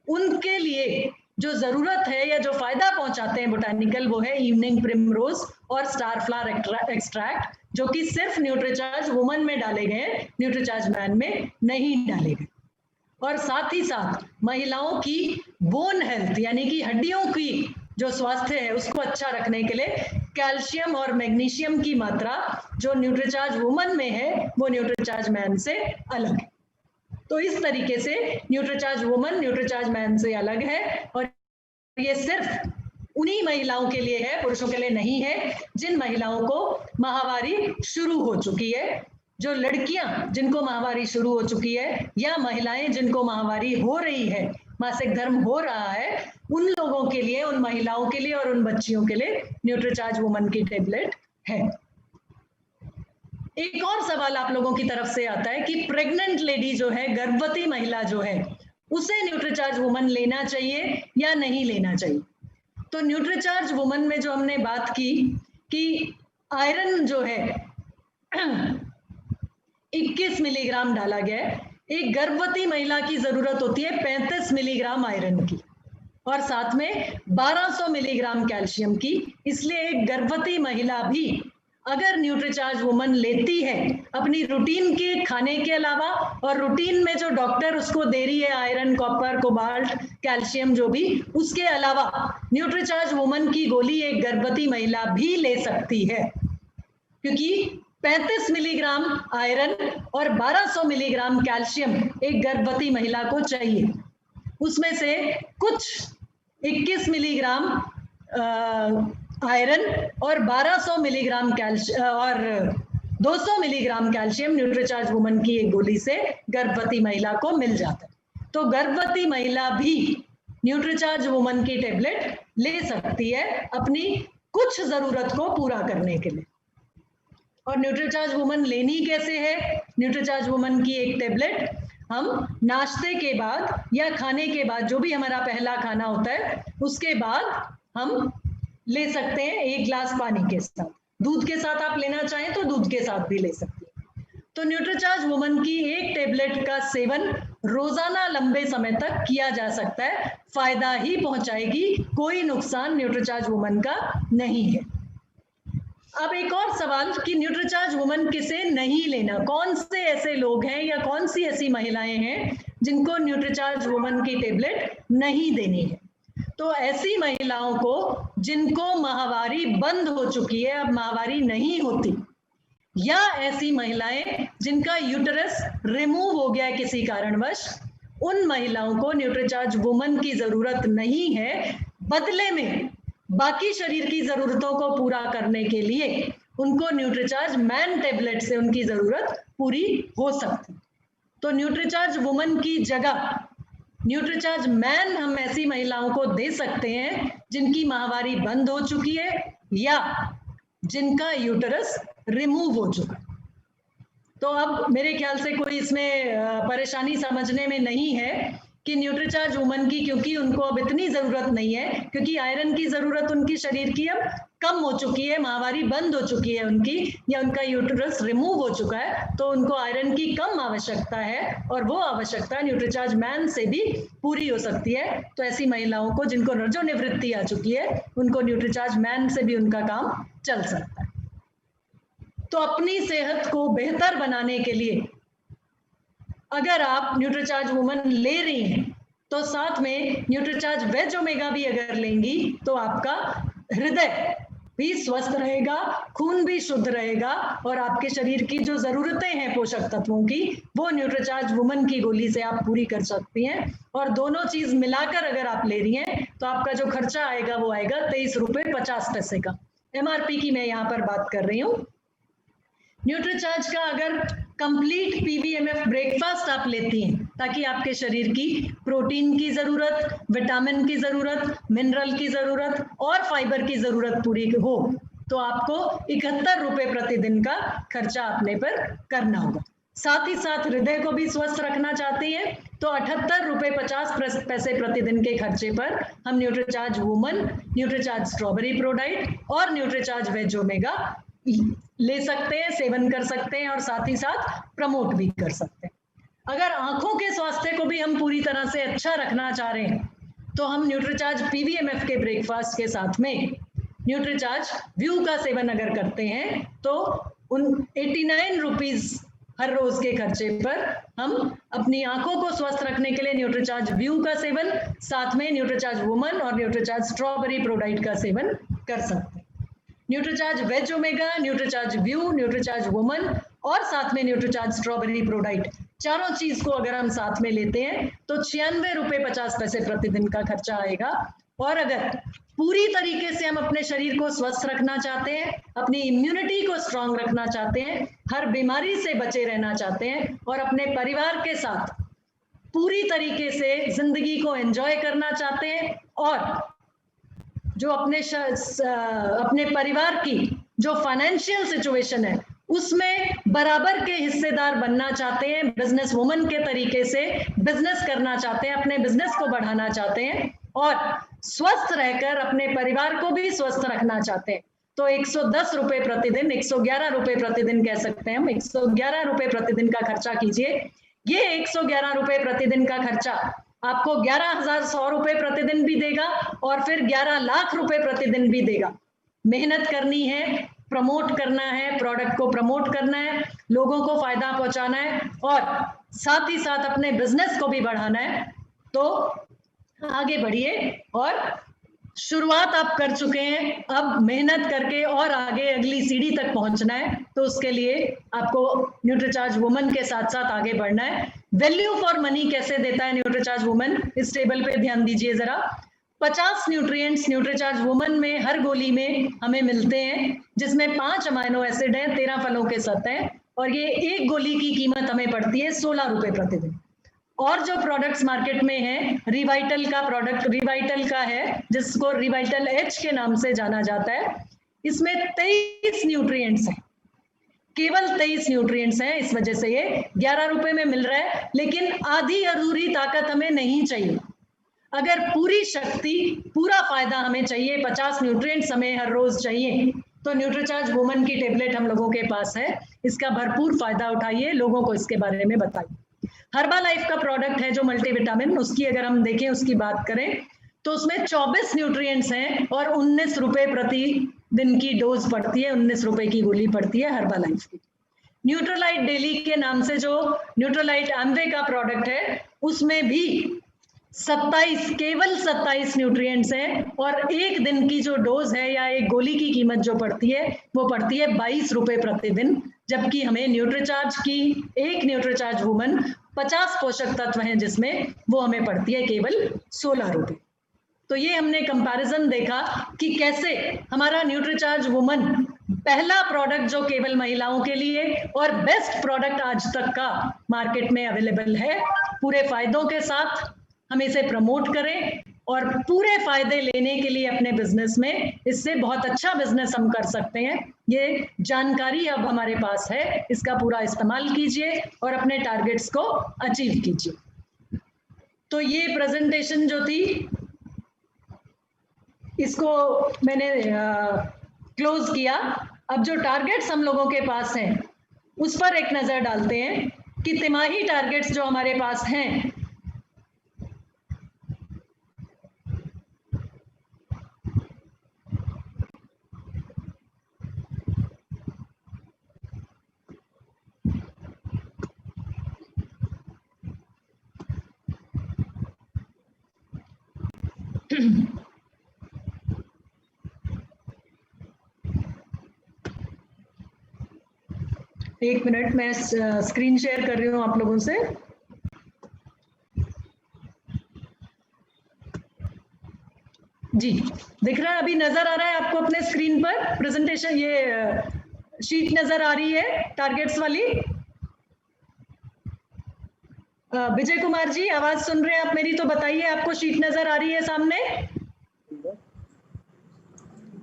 उनके लिए जो जरूरत है या जो फायदा पहुंचाते हैं बोटानिकल, वो है इवनिंग प्रिमरोज और स्टार फ्लावर एक्सट्रैक्ट, जो कि सिर्फ न्यूट्रीचार्ज वुमन में डाले गए, न्यूट्रीचार्ज मैन में नहीं डाले गए। और साथ ही साथ महिलाओं की बोन हेल्थ यानी कि हड्डियों की जो स्वास्थ्य है उसको अच्छा रखने के लिए कैल्शियम और मैग्नीशियम की मात्रा जो न्यूट्रीचार्ज वुमन में है वो न्यूट्रीचार्ज मैन से अलग है। तो इस तरीके से न्यूट्रीचार्ज वुमन न्यूट्रीचार्ज मैन से अलग है, और ये सिर्फ उन्हीं महिलाओं के लिए है, पुरुषों के लिए नहीं है, जिन महिलाओं को माहवारी शुरू हो चुकी है। जो लड़कियां जिनको माहवारी शुरू हो चुकी है या महिलाएं जिनको माहवारी हो रही है, मासिक धर्म हो रहा है, उन लोगों के लिए, उन महिलाओं के लिए और उन बच्चियों के लिए न्यूट्रीचार्ज वुमन की टेबलेट है। एक और सवाल आप लोगों की तरफ से आता है कि प्रेग्नेंट लेडी जो है, गर्भवती महिला जो है, उसे न्यूट्रीचार्ज वुमन लेना चाहिए या नहीं लेना चाहिए। तो न्यूट्रीचार्ज वुमन में जो हमने बात की कि आयरन जो है 21 मिलीग्राम डाला गया है। एक गर्भवती महिला की जरूरत होती है 35 मिलीग्राम आयरन की, और साथ में 1200 मिलीग्राम कैल्शियम की। इसलिए एक गर्भवती महिला भी अगर न्यूट्रीचार्ज वुमन लेती है अपनी रूटीन के खाने के अलावा, और रूटीन में जो डॉक्टर उसको दे रही है आयरन, कॉपर, कोबाल्ट, कैल्शियम जो भी, उसके अलावा न्यूट्रीचार्ज वुमन की गोली एक गर्भवती महिला भी ले सकती है, क्योंकि 35 मिलीग्राम आयरन और 1200 मिलीग्राम कैल्शियम एक गर्भवती महिला को चाहिए। उसमें से कुछ 21 मिलीग्राम आयरन और 1200 मिलीग्राम कैल्शियम और 200 मिलीग्राम कैल्शियम न्यूट्रीचार्ज वुमन की एक गोली से गर्भवती महिला को मिल जाता है। तो गर्भवती महिला भी न्यूट्रीचार्ज वुमन की टेबलेट ले सकती है अपनी कुछ जरूरत को पूरा करने के लिए। और न्यूट्रीचार्ज वुमन लेनी कैसे है? न्यूट्रीचार्ज वुमन की एक टेबलेट हम नाश्ते के बाद या खाने के बाद, जो भी हमारा पहला खाना होता है, उसके बाद हम ले सकते हैं 1 गिलास पानी के साथ। दूध के साथ आप लेना चाहें तो दूध के साथ भी ले सकते हैं। तो न्यूट्रीचार्ज वुमन की एक टेबलेट का सेवन रोजाना लंबे समय तक किया जा सकता है, फायदा ही पहुंचाएगी, कोई नुकसान न्यूट्रीचार्ज वुमन का नहीं है। अब एक और सवाल कि न्यूट्रीचार्ज वुमन किसे नहीं लेना, कौन से ऐसे लोग हैं या कौन सी ऐसी महिलाएं हैं जिनको न्यूट्रीचार्ज वुमन की टेबलेट नहीं देनी है। तो ऐसी महिलाओं को जिनको माहवारी बंद हो चुकी है, अब माहवारी नहीं होती, या ऐसी महिलाएं जिनका यूटरस रिमूव हो गया है किसी कारणवश, उन महिलाओं को न्यूट्रीचार्ज वुमन की जरूरत नहीं है। बदले में बाकी शरीर की जरूरतों को पूरा करने के लिए उनको न्यूट्रीचार्ज मैन टेबलेट से उनकी जरूरत पूरी हो सकती। तो न्यूट्रीचार्ज वुमन की जगह न्यूट्रीचार्ज मैन हम ऐसी महिलाओं को दे सकते हैं जिनकी माहवारी बंद हो चुकी है या जिनका यूटरस रिमूव हो चुका है। तो अब मेरे ख्याल से कोई इसमें परेशानी समझने में नहीं है कि न्यूट्रीचार्ज वुमन की, क्योंकि उनको अब इतनी जरूरत नहीं है, क्योंकि आयरन की जरूरत उनकी शरीर की अब कम हो चुकी है, माहवारी बंद हो चुकी है उनकी, या उनका यूटरस रिमूव हो चुका है, तो उनको आयरन की कम आवश्यकता है, और वो आवश्यकता न्यूट्रीचार्ज मैन से भी पूरी हो सकती है। तो ऐसी महिलाओं को जिनको रजोनिवृत्ति आ चुकी है, उनको न्यूट्रीचार्ज मैन से भी उनका काम चल सकता है। तो अपनी सेहत को बेहतर बनाने के लिए अगर आप न्यूट्रीचार्ज वुमन ले रही हैं, तो साथ में न्यूट्रीचार्ज वेज ओमेगा भी अगर लेंगी, तो आपका हृदय भी स्वस्थ रहेगा, खून भी शुद्ध रहेगा और आपके शरीर की जो जरूरतें हैं पोषक तत्वों की वो न्यूट्रीचार्ज वुमन की गोली से आप पूरी कर सकती हैं। और दोनों चीज मिलाकर अगर आप ले रही हैं तो आपका जो खर्चा आएगा वो आएगा 23.50 रुपए का। MRP की मैं यहाँ पर बात कर रही हूँ। न्यूट्रीचार्ज का अगर कंप्लीट PVMF ब्रेकफास्ट आप लेती हैं ताकि आपके शरीर की प्रोटीन की जरूरत, विटामिन की जरूरत, मिनरल की जरूरत और फाइबर की जरूरत पूरी हो तो आपको 71 रुपए प्रतिदिन का खर्चा अपने पर करना होगा। साथ ही साथ हृदय को भी स्वस्थ रखना चाहती है तो 78.50 रुपए प्रतिदिन के खर्चे पर हम Nutricharge woman, Nutricharge strawberry ProDiet और न्यूट्रीचार्ज वेज ओमेगा ले सकते हैं, सेवन कर सकते हैं और साथ ही साथ प्रमोट भी कर सकते हैं। अगर आंखों के स्वास्थ्य को भी हम पूरी तरह से अच्छा रखना चाह रहे हैं तो हम न्यूट्रीचार्ज PVMF के ब्रेकफास्ट के साथ में न्यूट्रीचार्ज व्यू का सेवन अगर करते हैं तो उन 89 रुपीज हर रोज के खर्चे पर हम अपनी आंखों को स्वस्थ रखने के लिए न्यूट्रीचार्ज व्यू का सेवन, साथ में न्यूट्रीचार्ज वुमन और न्यूट्रीचार्ज स्ट्रॉबेरी प्रोडाइट का सेवन कर सकते हैं। Nutricharge veg omega, Nutricharge view, Nutricharge woman और साथ में न्यूट्रीचार्ज स्ट्रॉबेरी प्रोडाइट, चारों चीज को अगर हम साथ में लेते हैं तो 96.50 रुपए प्रतिदिन का खर्चा आएगा। और अगर पूरी तरीके से हम अपने शरीर को स्वस्थ रखना चाहते हैं, अपनी इम्यूनिटी को स्ट्रांग रखना चाहते हैं, हर बीमारी से बचे रहना चाहते हैं और अपने परिवार के साथ पूरी तरीके से जिंदगी को एंजॉय करना चाहते हैं और जो अपने परिवार की जो फाइनेंशियल सिचुएशन है उसमें बराबर के हिस्सेदार बनना चाहते हैं, बिजनेस वुमन के तरीके से बिजनेस करना चाहते हैं, अपने बिजनेस को बढ़ाना चाहते हैं और स्वस्थ रहकर अपने परिवार को भी स्वस्थ रखना चाहते हैं तो 110 रुपए प्रतिदिन, 111 रुपए प्रतिदिन कह सकते हैं हम, 111 रुपए प्रतिदिन का खर्चा कीजिए। ये 111 रुपए प्रतिदिन का खर्चा आपको 11,100 रुपए प्रतिदिन भी देगा और फिर 11 लाख रुपए प्रतिदिन भी देगा। मेहनत करनी है, प्रमोट करना है, प्रोडक्ट को प्रमोट करना है, लोगों को फायदा पहुंचाना है और साथ ही साथ अपने बिजनेस को भी बढ़ाना है तो आगे बढ़िए। और शुरुआत आप कर चुके हैं, अब मेहनत करके और आगे अगली सीढ़ी तक पहुंचना है तो उसके लिए आपको न्यूट्रीचार्ज वुमन के साथ साथ आगे बढ़ना है। वैल्यू फॉर मनी कैसे देता है न्यूट्रीचार्ज वुमन, इस टेबल पे ध्यान दीजिए जरा। 50 न्यूट्रिएंट्स न्यूट्रीचार्ज वुमन में हर गोली में हमें मिलते हैं जिसमें 5 अमाइनो एसिड हैं, 13 फलों के साथ हैं और ये एक गोली की कीमत हमें पड़ती है 16 रुपए प्रतिदिन। और जो प्रोडक्ट्स मार्केट में हैं, रिवाइटल का प्रोडक्ट रिवाइटल का है जिसको रिवाइटल H के नाम से जाना जाता है, इसमें 23 न्यूट्रिएंट्स हैं, केवल 23 न्यूट्रिएंट्स हैं, इस वजह से ये 11 रुपए में मिल रहा है। लेकिन आधी अधूरी ताकत हमें नहीं चाहिए, अगर पूरी शक्ति पूरा फायदा हमें चाहिए, 50 न्यूट्रिएंट्स हमें हर रोज चाहिए तो न्यूट्रीचार्ज वुमन की टेबलेट हम लोगों के पास है, इसका भरपूर फायदा उठाइए, लोगों को इसके बारे में बताइए। हर्बा लाइफ का प्रोडक्ट है जो मल्टीविटामिन, उसकी अगर हम देखें, उसकी बात करें तो उसमें 24 न्यूट्रिएंट्स हैं और 19 रुपए प्रति दिन की डोज पड़ती है, 19 रुपए की गोली पड़ती है हर्बा लाइफ की। न्यूट्रोलाइट डेली के नाम से जो न्यूट्रोलाइट एम्वे का प्रोडक्ट है उसमें भी 27 केवल 27 न्यूट्रिएंट्स हैं और एक दिन की जो डोज है या एक गोली की कीमत जो पड़ती है वो पड़ती है 22 रुपए प्रतिदिन, जबकि हमें न्यूट्रीचार्ज की एक न्यूट्रीचार्ज वुमन 50 पोषक तत्व हैं जिसमें वो हमें पड़ती है केवल 16 रुपए। तो ये हमने कंपैरिजन देखा कि कैसे हमारा न्यूट्रीचार्ज वुमन पहला प्रोडक्ट जो केवल महिलाओं के लिए और बेस्ट प्रोडक्ट आज तक का मार्केट में अवेलेबल है, पूरे फायदों के साथ हम इसे प्रमोट करें और पूरे फायदे लेने के लिए अपने बिजनेस में इससे बहुत अच्छा बिजनेस हम कर सकते हैं। ये जानकारी अब हमारे पास है, इसका पूरा इस्तेमाल कीजिए और अपने टारगेट्स को अचीव कीजिए। तो ये प्रेजेंटेशन जो थी इसको मैंने क्लोज किया। अब जो टारगेट्स हम लोगों के पास हैं उस पर एक नजर डालते हैं कि तिमाही टारगेट्स जो हमारे पास हैं एक मिनट, मैं स्क्रीन शेयर कर रही हूँ आप लोगों से। जी, दिख रहा है, अभी नजर आ रहा है आपको अपने स्क्रीन पर प्रेजेंटेशन, ये शीट नजर आ रही है टारगेट्स वाली। विजय कुमार जी, आवाज सुन रहे हैं आप मेरी? तो बताइए, आपको शीट नजर आ रही है सामने?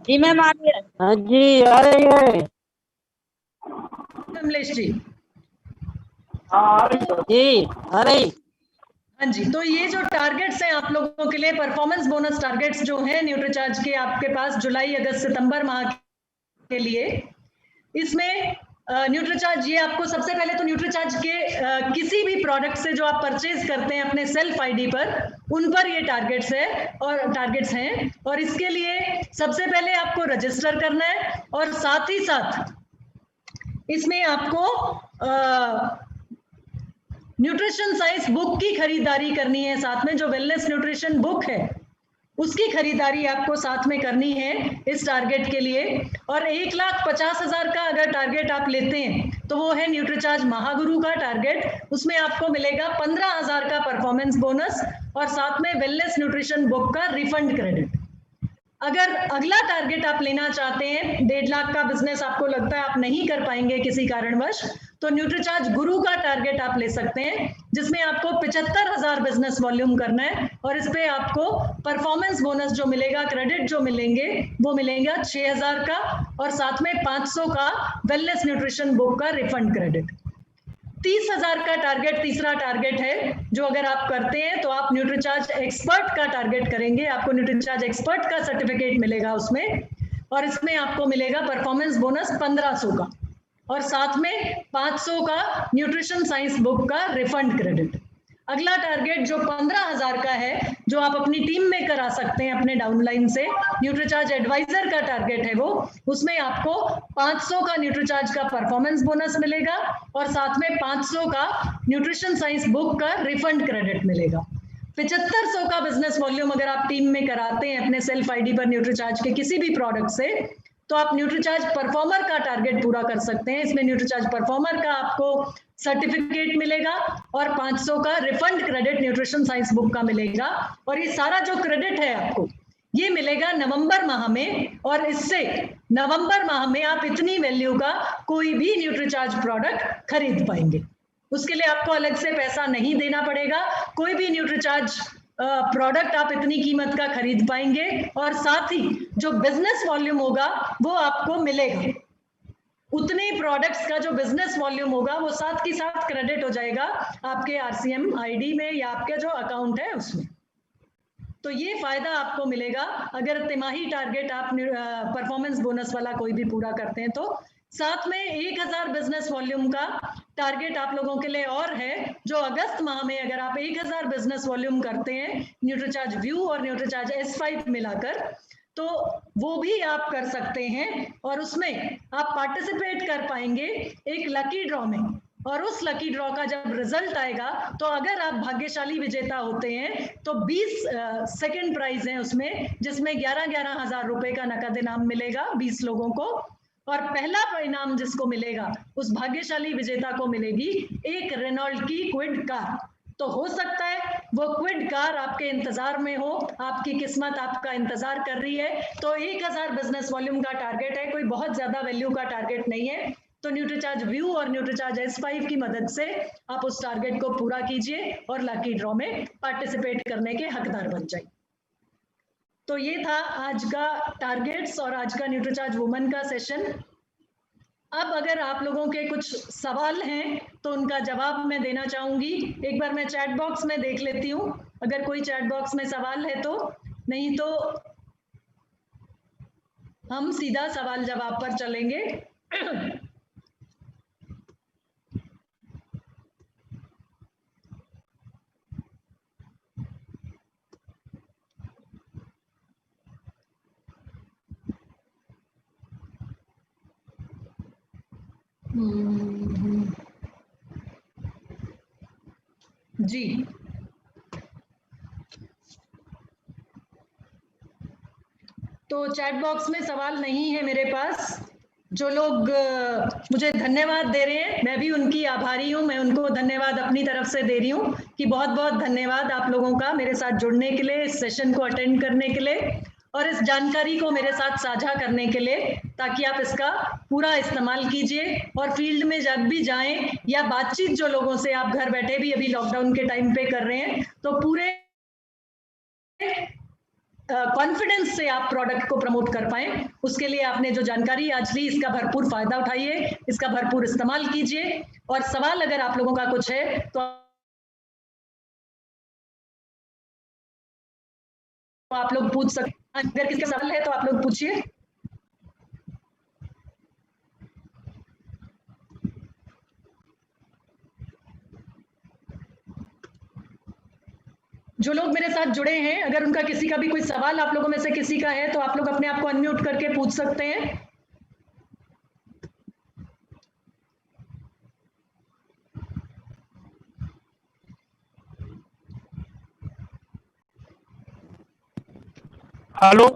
जी मैम आ रही है। हाँ जी आ रही है। कमलेश जी जी आ रही। हाँ जी, तो ये जो टारगेट्स हैं आप लोगों के लिए, परफॉर्मेंस बोनस टारगेट्स जो हैं न्यूट्रीचार्ज के आपके पास जुलाई अगस्त सितंबर माह के लिए, इसमें न्यूट्रीचार्ज, ये आपको सबसे पहले तो न्यूट्रीचार्ज के किसी भी प्रोडक्ट से जो आप परचेज करते हैं अपने सेल्फ आईडी पर, उन पर ये टारगेट्स हैं। और इसके लिए सबसे पहले आपको रजिस्टर करना है, और साथ ही साथ इसमें आपको न्यूट्रिशन साइंस बुक की खरीदारी करनी है। साथ में जो वेलनेस न्यूट्रिशन बुक है उसकी खरीदारी आपको साथ में करनी है इस टारगेट के लिए। और 1,50,000 का अगर टारगेट आप लेते हैं तो वो है न्यूट्रीचार्ज महागुरु का टारगेट। उसमें आपको मिलेगा 15,000 का परफॉर्मेंस बोनस और साथ में वेलनेस न्यूट्रिशन बुक का रिफंड क्रेडिट। अगर अगला टारगेट आप लेना चाहते हैं, 1.5 लाख का बिजनेस आपको लगता है आप नहीं कर पाएंगे किसी कारणवश, तो न्यूट्रीचार्ज गुरु का टारगेट आप ले सकते हैं, जिसमें आपको 75,000 बिजनेस वॉल्यूम करना है। और इस पे आपको परफॉर्मेंस बोनस जो मिलेगा, क्रेडिट जो मिलेंगे, वो मिलेगा 6,000 का, और साथ में 500 का वेलनेस न्यूट्रिशन बुक का रिफंड क्रेडिट। 30,000 का टारगेट तीसरा टारगेट है, जो अगर आप करते हैं तो आप न्यूट्रीचार्ज एक्सपर्ट का टारगेट करेंगे। आपको न्यूट्रीचार्ज एक्सपर्ट का सर्टिफिकेट मिलेगा उसमें, और इसमें आपको मिलेगा परफॉर्मेंस बोनस 1,500 का, और साथ में 500 का न्यूट्रिशन साइंस बुक का रिफंड क्रेडिट। अगला टारगेट जो 15,000 का है, जो आप अपनी टीम में करा सकते हैं अपने डाउनलाइन से, न्यूट्रीचार्ज एडवाइजर का टारगेट है वो, उसमें आपको 500 का न्यूट्रीचार्ज का परफॉर्मेंस बोनस मिलेगा, और साथ में 500 का न्यूट्रिशन साइंस बुक का रिफंड क्रेडिट मिलेगा। 7500 का बिजनेस वॉल्यूम अगर आप टीम में कराते हैं अपने सेल्फ आईडी पर न्यूट्रीचार्ज के किसी भी प्रोडक्ट से, तो आप न्यूट्रीचार्ज परफॉर्मर का टारगेट पूरा कर सकते हैं। इसमें न्यूट्रीचार्ज परफॉर्मर का आपको सर्टिफिकेट मिलेगा, और 500 का refund credit nutrition science book का मिलेगा। और ये सारा जो क्रेडिट है आपको, ये मिलेगा नवंबर माह में, और इससे नवंबर माह में आप इतनी वैल्यू का कोई भी न्यूट्रीचार्ज प्रोडक्ट खरीद पाएंगे। उसके लिए आपको अलग से पैसा नहीं देना पड़ेगा। कोई भी न्यूट्रीचार्ज प्रोडक्ट आप इतनी कीमत का खरीद पाएंगे, और साथ ही जो बिजनेस वॉल्यूम होगा वो आपको मिलेगा। उतने प्रोडक्ट्स का जो बिजनेस वॉल्यूम होगा वो साथ की साथ क्रेडिट हो जाएगा आपके आरसीएम आईडी में, या आपका जो अकाउंट है उसमें। तो ये फायदा आपको मिलेगा अगर तिमाही टारगेट आप परफॉर्मेंस बोनस वाला कोई भी पूरा करते हैं तो। साथ में 1,000 बिजनेस वॉल्यूम का टारगेट आप लोगों के लिए और है, जो अगस्त माह में अगर आप 1,000 बिजनेस वॉल्यूम करते हैं न्यूट्रीचार्ज व्यू और न्यूट्रीचार्ज S5 मिलाकर, तो वो भी आप कर सकते हैं। और उसमें आप पार्टिसिपेट कर पाएंगे एक लकी ड्रॉ में, और उस लकी ड्रॉ का जब रिजल्ट आएगा, तो अगर आप भाग्यशाली विजेता होते हैं तो 20 सेकंड प्राइज है उसमें, जिसमें 11,11 हजार रुपए का नकद इनाम मिलेगा 20 लोगों को। और पहला इनाम जिसको मिलेगा, उस भाग्यशाली विजेता को मिलेगी एक रेनॉल्ट की क्विड कार। तो हो सकता है वो क्विड कार आपके इंतजार में हो, आपकी किस्मत आपका इंतजार कर रही है। तो 1,000 बिजनेस वॉल्यूम का टारगेट है, कोई बहुत ज्यादा वैल्यू का टारगेट नहीं है। तो न्यूट्रीचार्ज व्यू और न्यूट्रीचार्ज S5 की मदद से आप उस टारगेट को पूरा कीजिए और लकी ड्रॉ में पार्टिसिपेट करने के हकदार बन जाइए। तो ये था आज का टारगेट्स और आज का न्यूट्रीचार्ज वुमेन का सेशन। अब अगर आप लोगों के कुछ सवाल हैं तो उनका जवाब मैं देना चाहूंगी। एक बार मैं चैट बॉक्स में देख लेती हूँ अगर कोई चैट बॉक्स में सवाल है तो, नहीं तो हम सीधा सवाल जवाब पर चलेंगे। जी, तो चैट बॉक्स में सवाल नहीं है मेरे पास। जो लोग मुझे धन्यवाद दे रहे हैं, मैं भी उनकी आभारी हूँ। मैं उनको धन्यवाद अपनी तरफ से दे रही हूँ कि बहुत बहुत धन्यवाद आप लोगों का मेरे साथ जुड़ने के लिए, इस सेशन को अटेंड करने के लिए और इस जानकारी को मेरे साथ साझा करने के लिए, ताकि आप इसका पूरा इस्तेमाल कीजिए और फील्ड में जब भी जाएं या बातचीत जो लोगों से आप घर बैठे भी अभी लॉकडाउन के टाइम पे कर रहे हैं, तो पूरे कॉन्फिडेंस से आप प्रोडक्ट को प्रमोट कर पाएं। उसके लिए आपने जो जानकारी आज ली, इसका भरपूर फायदा उठाइए, इसका भरपूर इस्तेमाल कीजिए। और सवाल अगर आप लोगों का कुछ है तो आप लोग पूछ सकते हैं। अगर किसी का सवाल है तो आप लोग पूछिए। जो लोग मेरे साथ जुड़े हैं, अगर उनका किसी का भी कोई सवाल आप लोगों में से किसी का है तो आप लोग अपने आप को अनम्यूट करके पूछ सकते हैं। हेलो